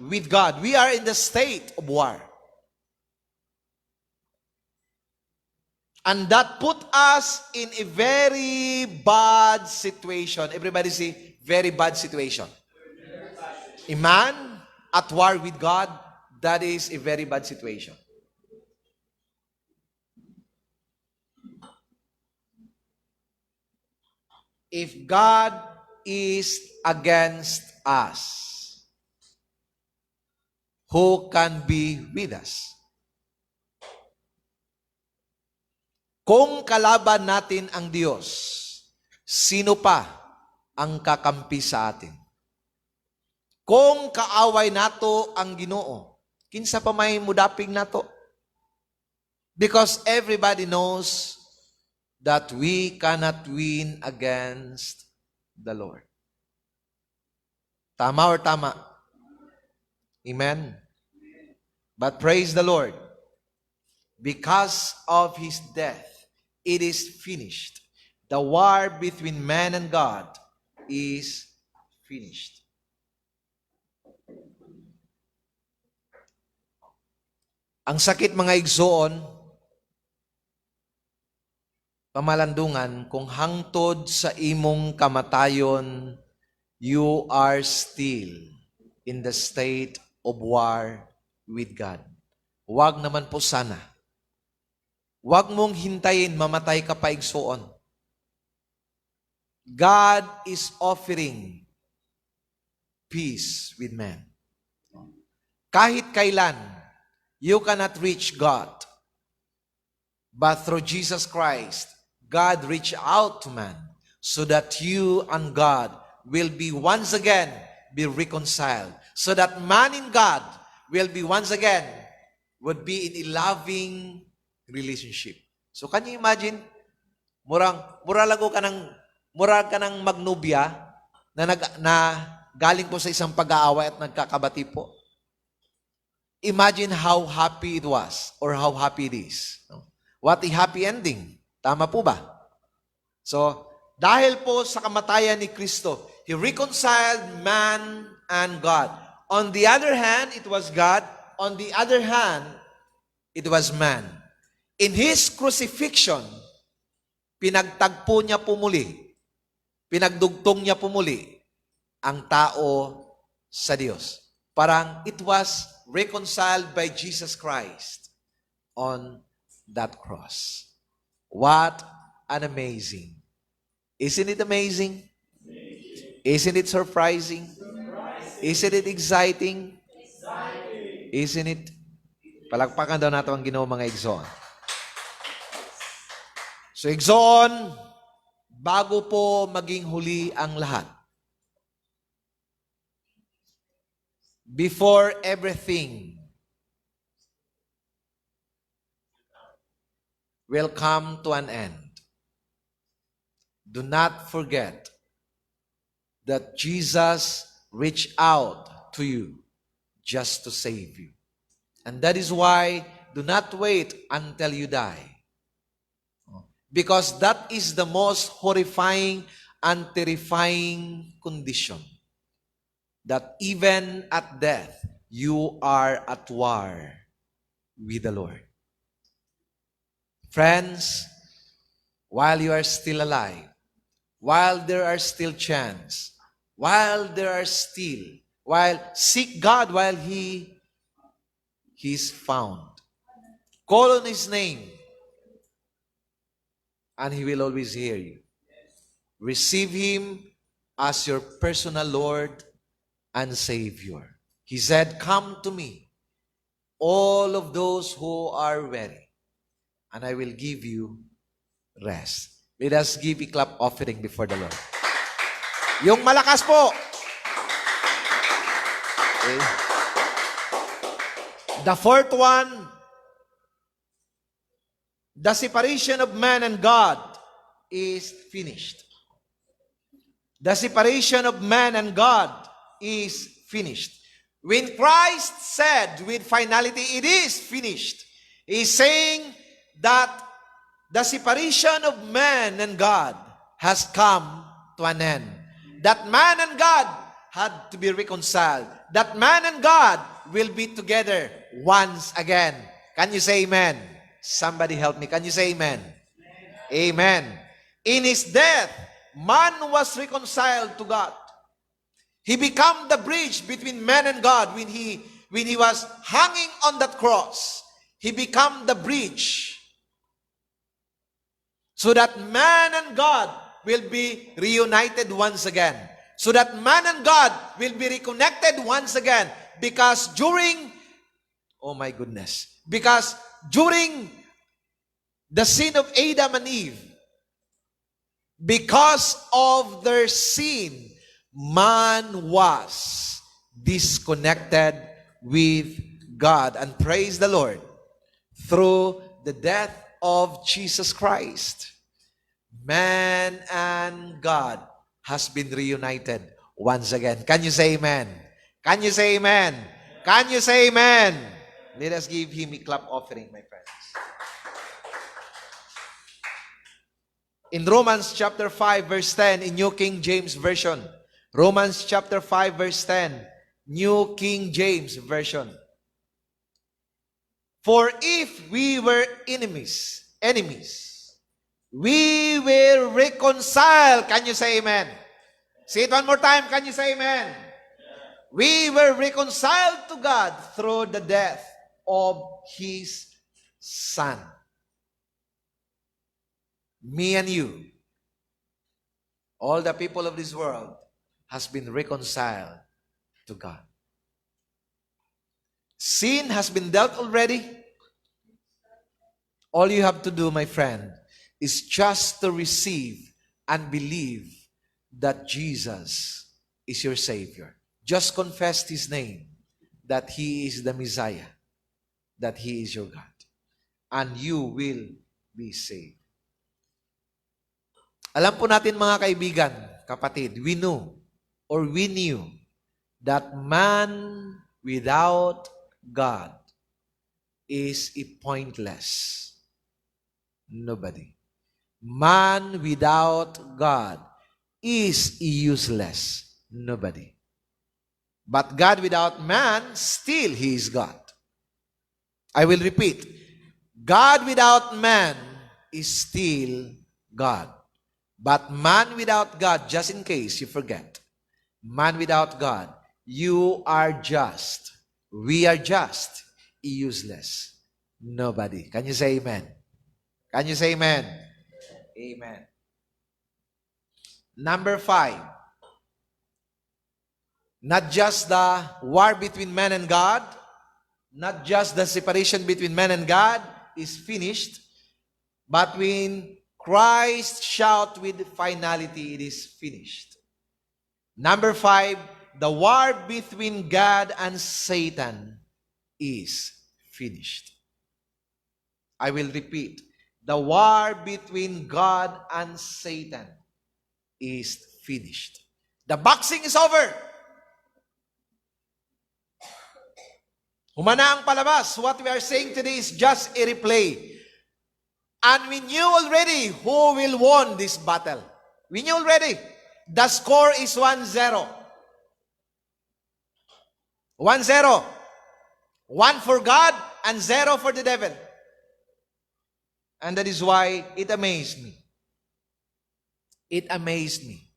S2: with God. We are in the state of war. And that put us in a very bad situation. Everybody say, very bad situation. A man at war with God, that is a very bad situation. If God is against us, who can be with us? Kung kalaban natin ang Diyos, sino pa ang kakampi sa atin? Kung kaaway nato ang Ginoo, kinsa pa may mudaping nato? Because everybody knows that we cannot win against the Lord. Tama or tama? Amen? But praise the Lord. Because of His death, it is finished. The war between man and God is finished. Ang sakit mga igsoon, pamalandungan, kung hangtod sa imong kamatayon, you are still in the state of war with God. Huwag naman po sana. Huwag mong hintayin mamatay ka pa igsoon. God is offering peace with man. Kahit kailan, you cannot reach God. But through Jesus Christ, God reached out to man so that you and God will be once again be reconciled. So that man in God will be once again would be in a loving relationship. So can you imagine? Mura ka ng magnobya na galing po sa isang pag-aaway at nagkakabati po. Imagine how happy it was or how happy it is. What a happy ending. Tama po ba? So, dahil po sa kamatayan ni Kristo, He reconciled man and God. On the other hand, it was God. On the other hand, it was man. In His crucifixion, pinagtagpo niya po muli, pinagdugtong niya po muli ang tao sa Diyos. Parang it was reconciled by Jesus Christ on that cross. What an amazing. Isn't it amazing? Isn't it surprising? Isn't it exciting? Isn't it? Palakpakan daw natin ang ginawa mga Igsoon. So Igsoon, bago po maging huli ang lahat, before everything will come to an end, do not forget that Jesus reached out to you just to save you. And that is why do not wait until you die. Because that is the most horrifying and terrifying condition. That even at death, you are at war with the Lord. Friends, while you are still alive, while there are still chance, while seek God while He is found. Call on His name, and He will always hear you. Receive Him as your personal Lord and Savior. He said, "Come to me, all of those who are weary, and I will give you rest." Let us give a clap offering before the Lord. Yung malakas po. Okay. The fourth one, the separation of man and God is finished. The separation of man and God is finished. When Christ said with finality, "It is finished," He's saying that the separation of man and God has come to an end. That man and God had to be reconciled. That man and God will be together once again. Can you say amen? Somebody help me. Can you say amen? Amen. In His death, man was reconciled to God. He became the bridge between man and God when he was hanging on that cross. He became the bridge so that man and God will be reunited once again. So that man and God will be reconnected once again. Because during the sin of Adam and Eve, because of their sin, man was disconnected with God. And praise the Lord, through the death of Jesus Christ, man and God has been reunited once again. Can you say amen? Can you say amen? Can you say amen? Let us give Him a clap offering, my friends. In Romans chapter 5 verse 10, in New King James Version. Romans chapter 5 verse 10, New King James Version. For if we were enemies, we will reconcile. Can you say amen? Say it one more time. Can you say amen? We were reconciled to God through the death of His Son. Me and you, all the people of this world, has been reconciled to God. Sin has been dealt already. All you have to do, my friend, is just to receive and believe that Jesus is your Savior. Just confess His name, that He is the Messiah, that He is your God, and you will be saved. Alam po natin mga kaibigan, kapatid, we knew that man without God is a pointless nobody. Man without God is a useless nobody. But God without man, still He is God. I will repeat. God without man is still God. But man without God, just in case you forget, man without God, you are just, we are just, useless nobody. Can you say amen? Can you say amen? Amen. Number 5. Not just the war between man and God, not just the separation between man and God is finished, but when Christ shout with finality, it is finished. Number 5, the war between God and Satan is finished. I will repeat. The war between God and Satan is finished. The boxing is over. Humana ang palabas. What we are saying today is just a replay. And we knew already who will win this battle. We knew already. The score is 1-0. 1-0. 1 for God and 0 for the devil. And that is why it amazed me. It amazed me.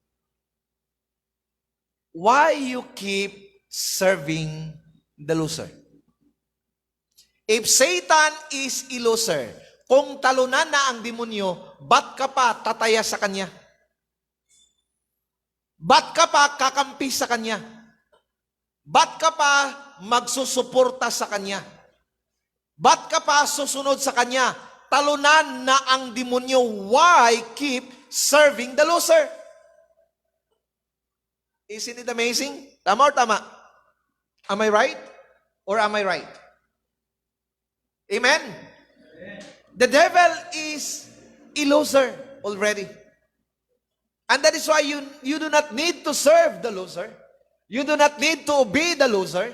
S2: Why you keep serving the loser? If Satan is a loser, kung talunan na ang demonyo, ba't ka pa tataya sa kanya? Ba't ka pa kakampi sa kanya? Ba't ka pa magsusuporta sa kanya? Ba't ka pa susunod sa kanya? Talunan na ang demonyo. Why keep serving the loser? Isn't it amazing? Tama or tama? Am I right? Or am I right? Amen? The devil is a loser already. And that is why you do not need to serve the loser. You do not need to obey the loser.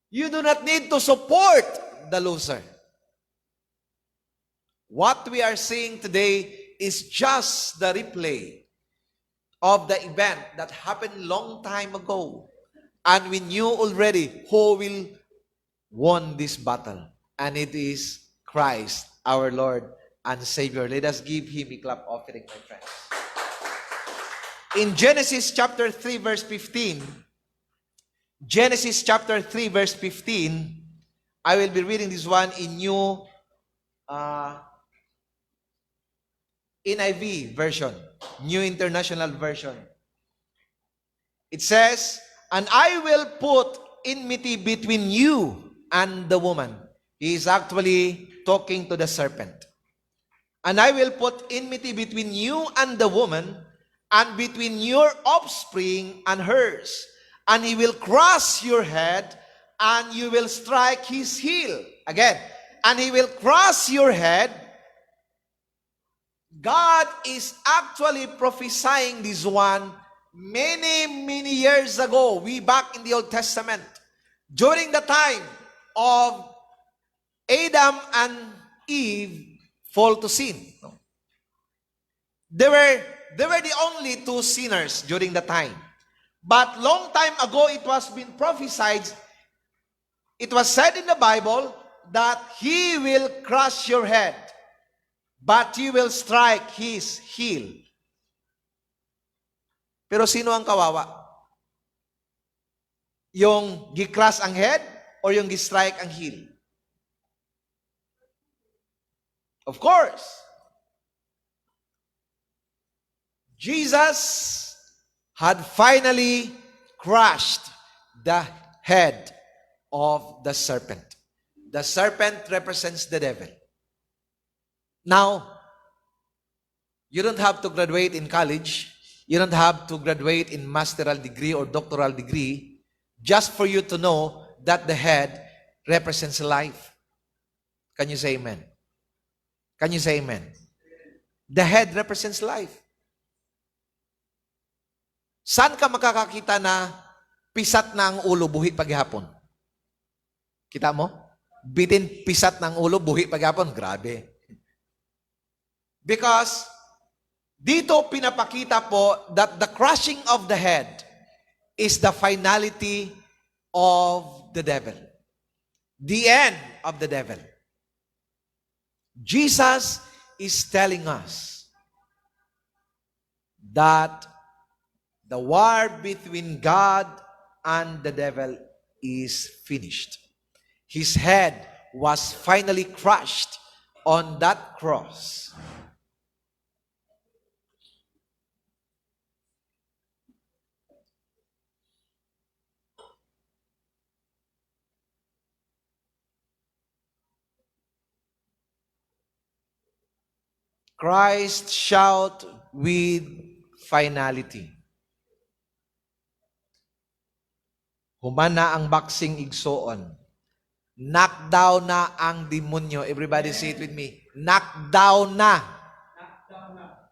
S2: You do not need to support the loser. What we are seeing today is just the replay of the event that happened long time ago. And we knew already who will won this battle. And it is Christ, our Lord and Savior. Let us give Him a clap offering, my friends. In Genesis chapter 3 verse 15, Genesis chapter 3 verse 15, I will be reading this one in New NIV version, New International Version. It says, "And I will put enmity between you and the woman." He is actually talking to the serpent. "And I will put enmity between you and the woman, and between your offspring and hers. And he will crush your head, and you will strike his heel." Again, "and he will crush your head." God is actually prophesying this one many, many years ago, way back in the Old Testament, during the time of Adam and Eve fall to sin. They were the only two sinners during the time. But long time ago, it was been prophesied, it was said in the Bible that He will crush your head, but you will strike his heel. Pero sino ang kawawa? Yung gikras ang head or yung gistrike ang heel? Of course, Jesus had finally crushed the head of the serpent. The serpent represents the devil. Now, you don't have to graduate in college. You don't have to graduate in master's degree or doctoral degree just for you to know that the head represents life. Can you say amen? Can you say amen? The head represents life. Saan ka makakakita na pisat na ang ulo, buhi paghapon? Kita mo? Bitin pisat ng ulo, buhi paghapon. Grabe. Because dito pinapakita po that the crushing of the head is the finality of the devil. The end of the devil. Jesus is telling us that the war between God and the devil is finished. His head was finally crushed on that cross. Christ shout with finality. Humana ang baksing igsoon. Knockdown na ang demonyo. Everybody say it with me. Knockdown na.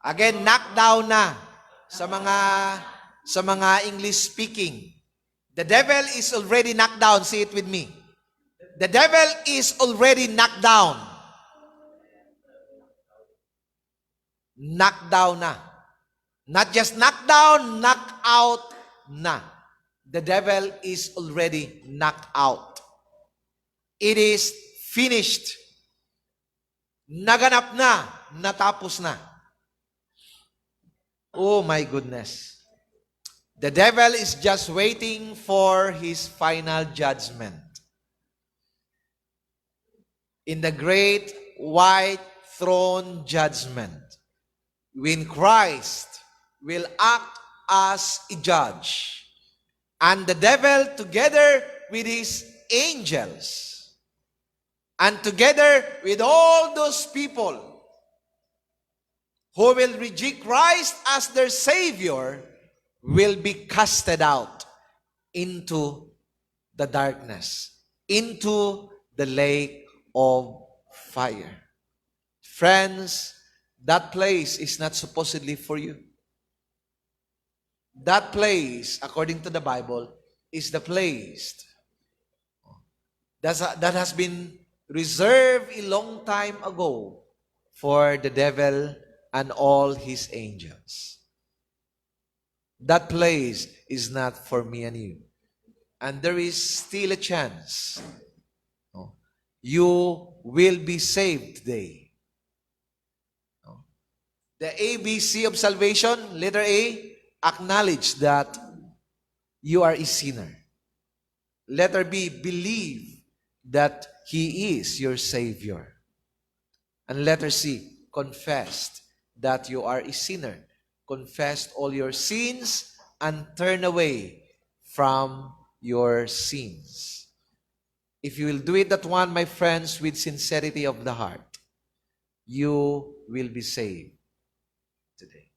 S2: Again, knockdown na. Sa mga English speaking. The devil is already knocked down. Say it with me. The devil is already knocked down. Knocked down na. Not just knocked down, knocked out na. The devil is already knocked out. It is finished. Naganap na, natapos na. Oh my goodness. The devil is just waiting for his final judgment. In the great white throne judgment, when Christ will act as a judge, and the devil together with his angels, and together with all those people who will reject Christ as their Savior, will be casted out into the darkness, into the lake of fire. Friends, that place is not supposedly for you. That place, according to the Bible, is the place that has been reserved a long time ago for the devil and all his angels. That place is not for me and you. And there is still a chance. You will be saved today. The ABC of salvation, letter A, acknowledge that you are a sinner. Letter B, believe that He is your Savior. And letter C, confess that you are a sinner. Confess all your sins and turn away from your sins. If you will do it that one, my friends, with sincerity of the heart, you will be saved today.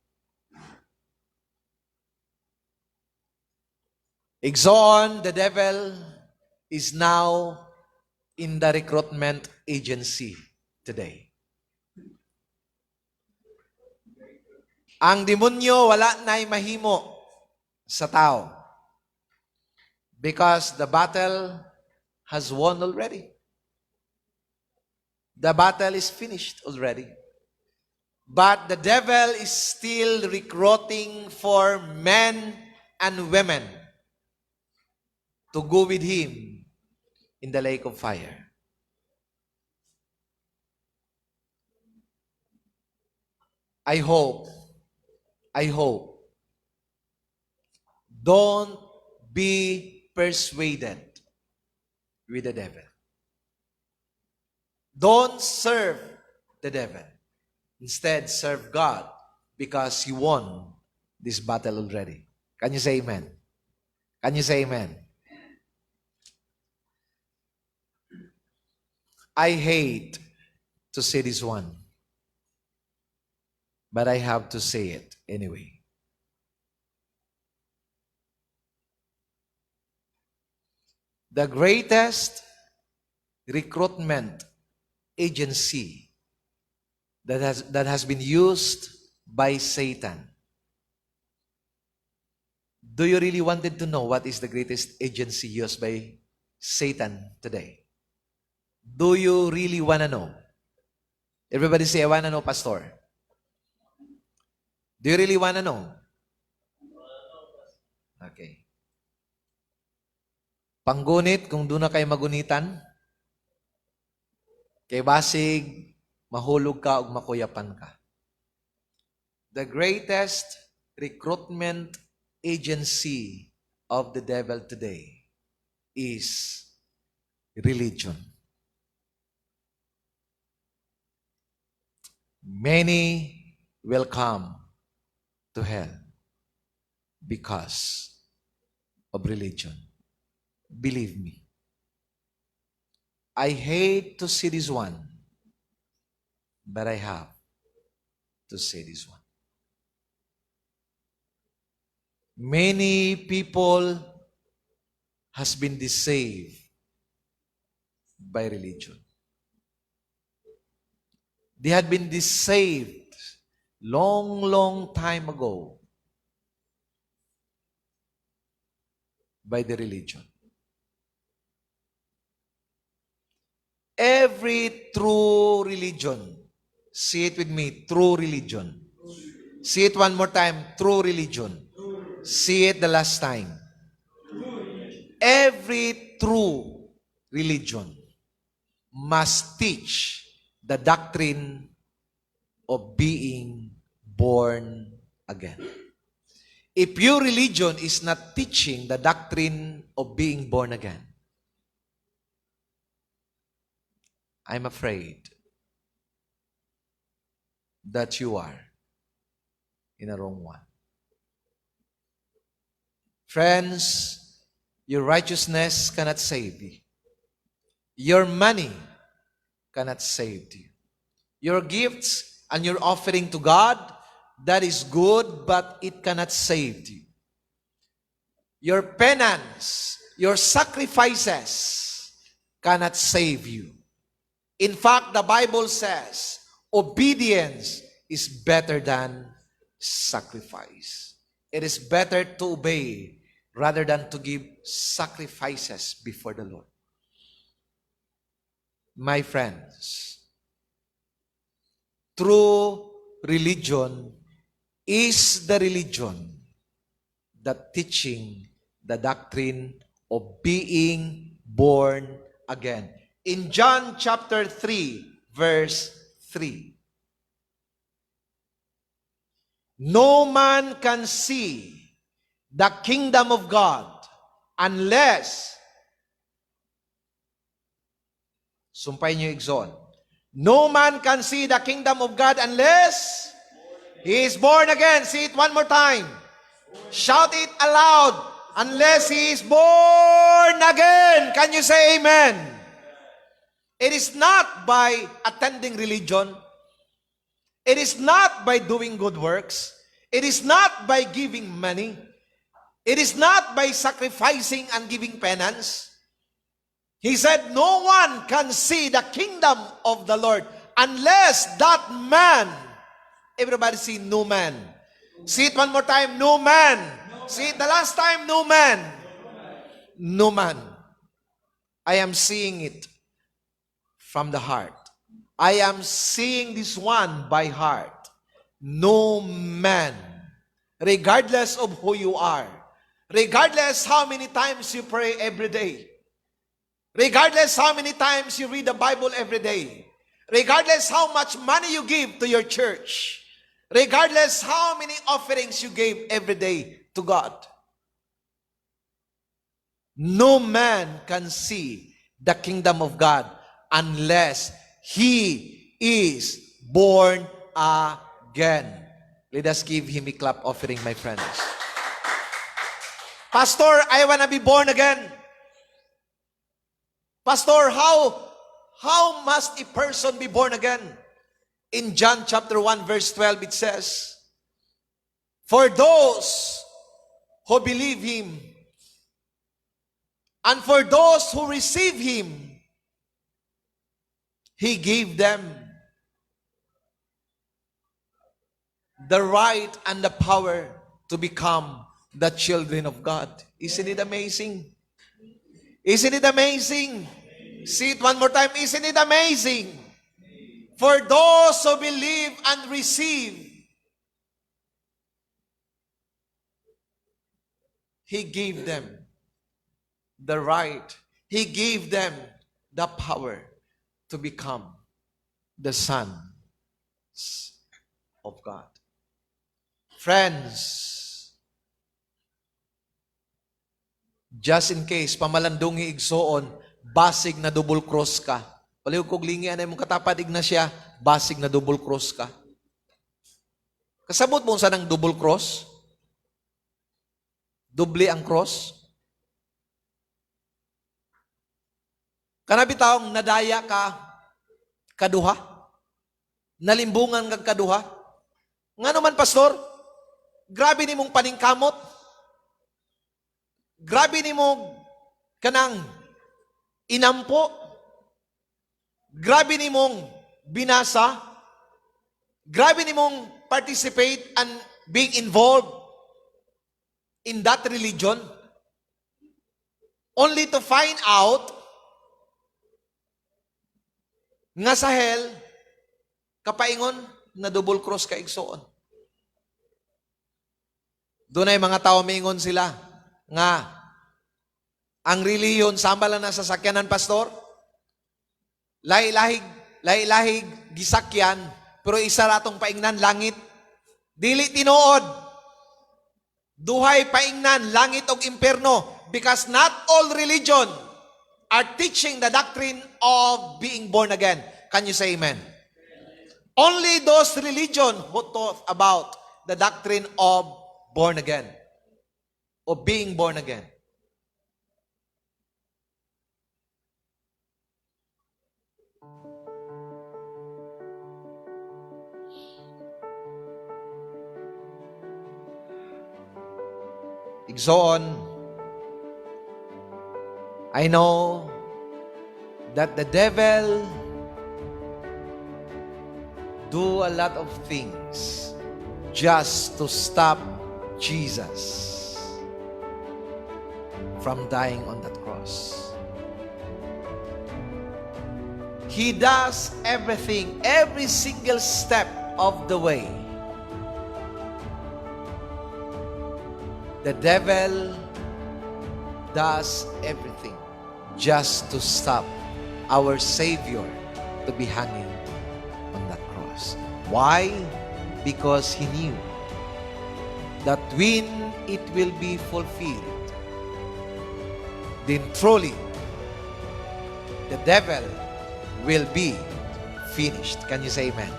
S2: Exxon, the devil, is now in the recruitment agency today. Ang demonyo wala na'y mahimo sa tao because the battle has won already. The battle is finished already. But the devil is still recruiting for men and women to go with him in the lake of fire. I hope, don't be persuaded with the devil. Don't serve the devil. Instead, serve God because you won this battle already. Can you say amen? Can you say amen? I hate to say this one, but I have to say it anyway. The greatest recruitment agency that has been used by Satan. Do you really wanted to know what is the greatest agency used by Satan today? Do you really want to know? Everybody say, I want to know, Pastor. Do you really want to know? Okay. Panggunit, kung doon na kayo magunitan, kay basig, mahulog ka o makuyapan ka. The greatest recruitment agency of the devil today is religion. Many will come to hell because of religion. Believe me. I hate to see this one, but I have to say this one. Many people has been deceived by religion. They had been deceived long time ago by the religion. Every true religion, say it with me, true religion. See it one more time, true religion. See it the last time. Every true religion must teach the doctrine of being born again. If your religion is not teaching the doctrine of being born again, I'm afraid that you are in a wrong one. Friends, your righteousness cannot save you. Your money cannot save you. Your gifts and your offering to God, that is good, but it cannot save you. Your penance, your sacrifices cannot save you. In fact, the Bible says, obedience is better than sacrifice. It is better to obey rather than to give sacrifices before the Lord. My friends, true religion is the religion that teaching the doctrine of being born again. In John chapter 3, verse 3. No man can see the kingdom of God unless, sumpay niyo Exon, no man can see the kingdom of God unless he is born again. See it one more time. Shout it aloud. Unless he is born again. Can you say amen? It is not by attending religion. It is not by doing good works. It is not by giving money. It is not by sacrificing and giving penance. He said, no one can see the kingdom of the Lord unless that man, everybody see no man. See it one more time, no man. See it the last time, no man. No man. I am seeing it from the heart. I am seeing this one by heart. No man, regardless of who you are, regardless how many times you pray every day, regardless how many times you read the Bible every day, regardless how much money you give to your church, regardless how many offerings you gave every day to God, no man can see the kingdom of God unless he is born again. Let us give him a clap offering, my friends. Pastor, I want to be born again. Pastor, how must a person be born again? In John chapter 1 verse 12 it says, for those who believe him and for those who receive him, he gave them the right and the power to become the children of God. Isn't it amazing? Isn't it amazing? See it one more time. Isn't it amazing? For those who believe and receive, he gave them the right. He gave them the power to become the sons of God. Friends, just in case, pamalandungi igsoon, basig na double cross ka. Paliw kog lingi anay mong katapadig na siya, basig na double cross ka. Kasabot mo sa nang double cross? Doble ang cross? Kanabitaong nadaya ka, kaduha? Nalimbungan kag kaduha? Nga naman, pastor, grabe ni mong paningkamot. Grabe ni mong kanang inampo. Grabe ni mong binasa. Grabe ni mong participate and being involved in that religion. Only to find out nga sa hell, kapaingon na double cross ka igsoon. Doon ay mga tao maingon sila nga ang reliyon samba lang na sasakyanan, pastor. Lahi-lahig gisakyan, pero isa ratong paingnan langit. Dili tinuod. Duhay paingnan langit og impierno, because not all religion are teaching the doctrine of being born again. Can you say amen? Only those religion who taught about the doctrine of born again, of being born again. Igsoon, I know that the devil do a lot of things just to stop Jesus from dying on that cross. He does everything, every single step of the way. The devil does everything just to stop our Savior to be hanging on that cross. Why? Because he knew that when it will be fulfilled, then truly the devil will be finished. Can you say amen?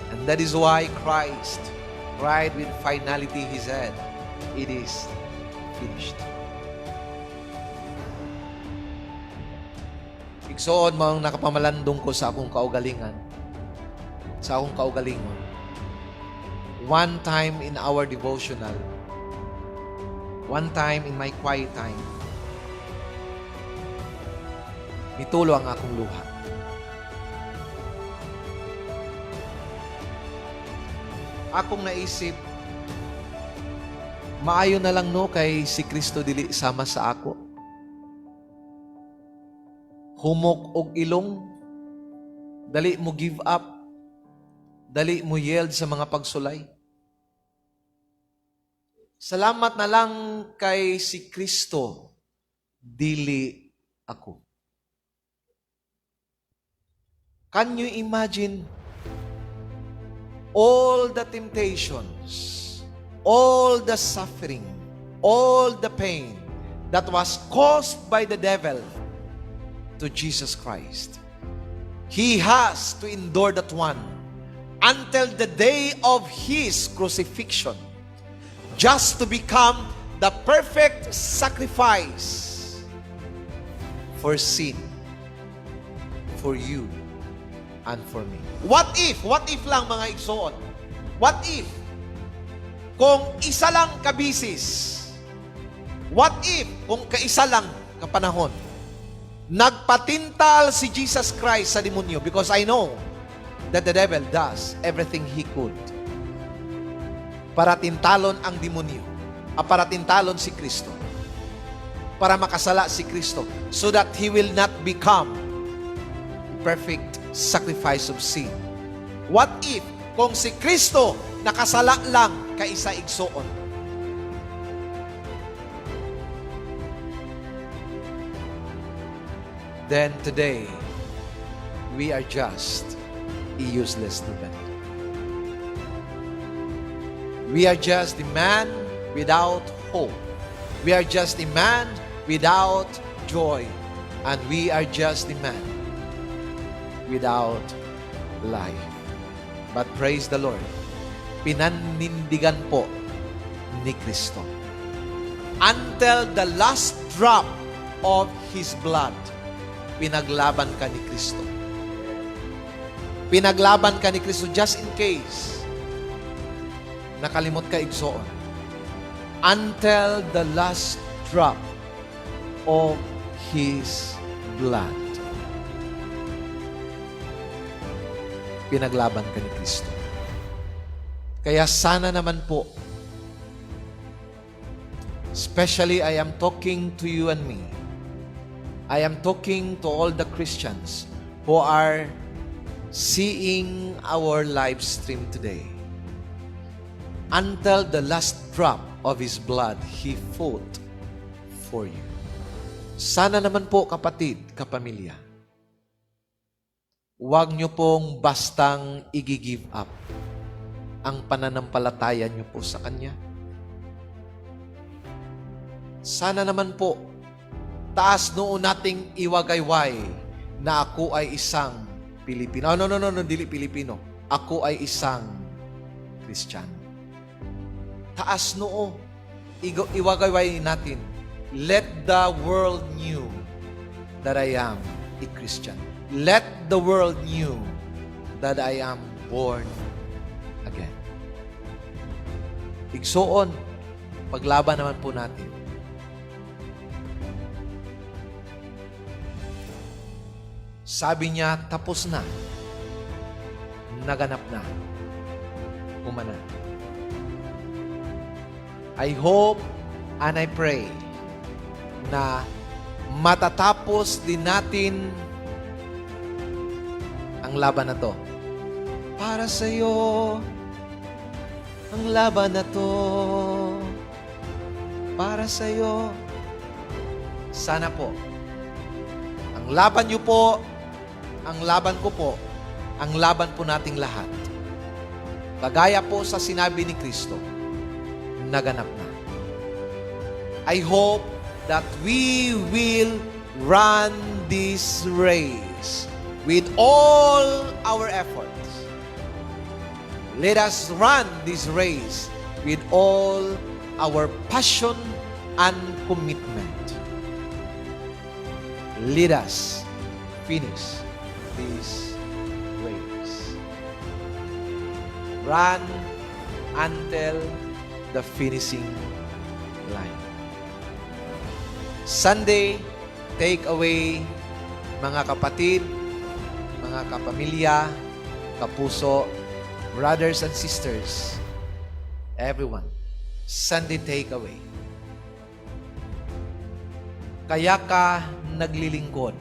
S2: And that is why Christ cried with finality, he said, it is finished. Igsoon mo ang nakapamalandong ko sa akong kaugalingan, sa akong kaugalingon. One time in our devotional, one time in my quiet time, nitulo ang akong luha. Akong naisip, maayo na lang no kay si Kristo dili sama sa ako. Humok og ilong, dali mo give up, dali mo yield sa mga pagsulay. Salamat na lang kay si Kristo, dili ako. Can you imagine all the temptations, all the suffering, all the pain that was caused by the devil to Jesus Christ. He has to endure that one until the day of His crucifixion, just to become the perfect sacrifice for sin, for you, and for me. What if lang mga igsoon? What if, kung isa lang kabisis, what if, kung kaisa lang kapanahon, nagpatintal si Jesus Christ sa demonyo? Because I know that the devil does everything he could para tintalon ang demonyo, para tintalon si Kristo, para makasala si Kristo, so that He will not become perfect sacrifice of sin. What if, kung si Kristo nakasala lang kaisa igsoon? Then today, we are just a useless student. We are just a man without hope. We are just a man without joy. And we are just a man without life. But praise the Lord, pinanindigan po ni Kristo until the last drop of His blood. Pinaglaban ka ni Kristo. Pinaglaban ka ni Kristo just in case nakalimot ka igsoon. Until the last drop of His blood. Pinaglaban ka ni Kristo. Kaya sana naman po, especially I am talking to you and me, I am talking to all the Christians who are seeing our live stream today. Until the last drop of His blood, He fought for you. Sana naman po, kapatid, kapamilya, huwag niyo pong bastang i-give up ang pananampalataya niyo po sa Kanya. Sana naman po, taas noon nating iwagayway na ako ay isang Pilipino. No, dili Pilipino. Ako ay isang Kristiyano. Taas noo, iwagayway natin. Let the world knew that I am a Christian. Let the world knew that I am born again. Igsoon, paglaban naman po natin. Sabi niya, tapos na. Naganap na. Umana. I hope and I pray na matatapos din natin ang laban na to. Para sa iyo ang laban na to. Para sa iyo. Sana po. Ang laban niyo po, ang laban ko po, ang laban po nating lahat. Kagaya po sa sinabi ni Kristo, naganap na. I hope that we will run this race with all our efforts. Let us run this race with all our passion and commitment. Let us finish this race. Run until the finishing line. Sunday, take away, mga kapatid, mga kapamilya, kapuso, brothers and sisters, everyone, Sunday take away. Kaya ka naglilingkod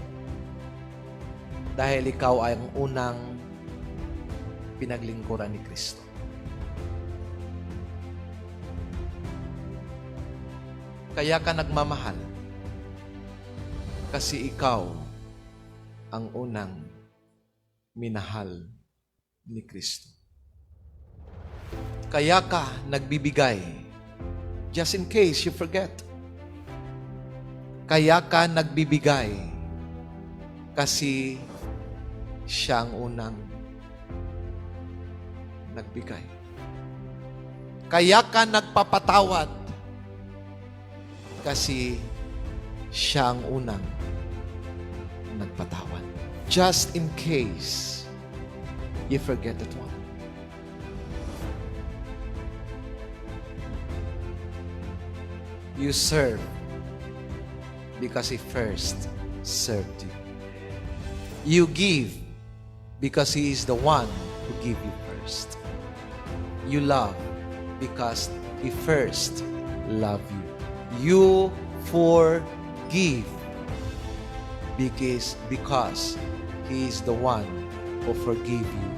S2: dahil ikaw ay ang unang pinaglingkuran ni Kristo. Kaya ka nagmamahal kasi ikaw ang unang minahal ni Kristo. Kaya ka nagbibigay just in case you forget. Kaya ka nagbibigay kasi siyang unang nagbigay. Kaya ka nagpapatawad kasi siyang unang nagpatawad. Just in case you forget that one. You serve because He first served you. You give because He is the one who gave you first. You love because He first loved you. You forgive because He is the one who forgave you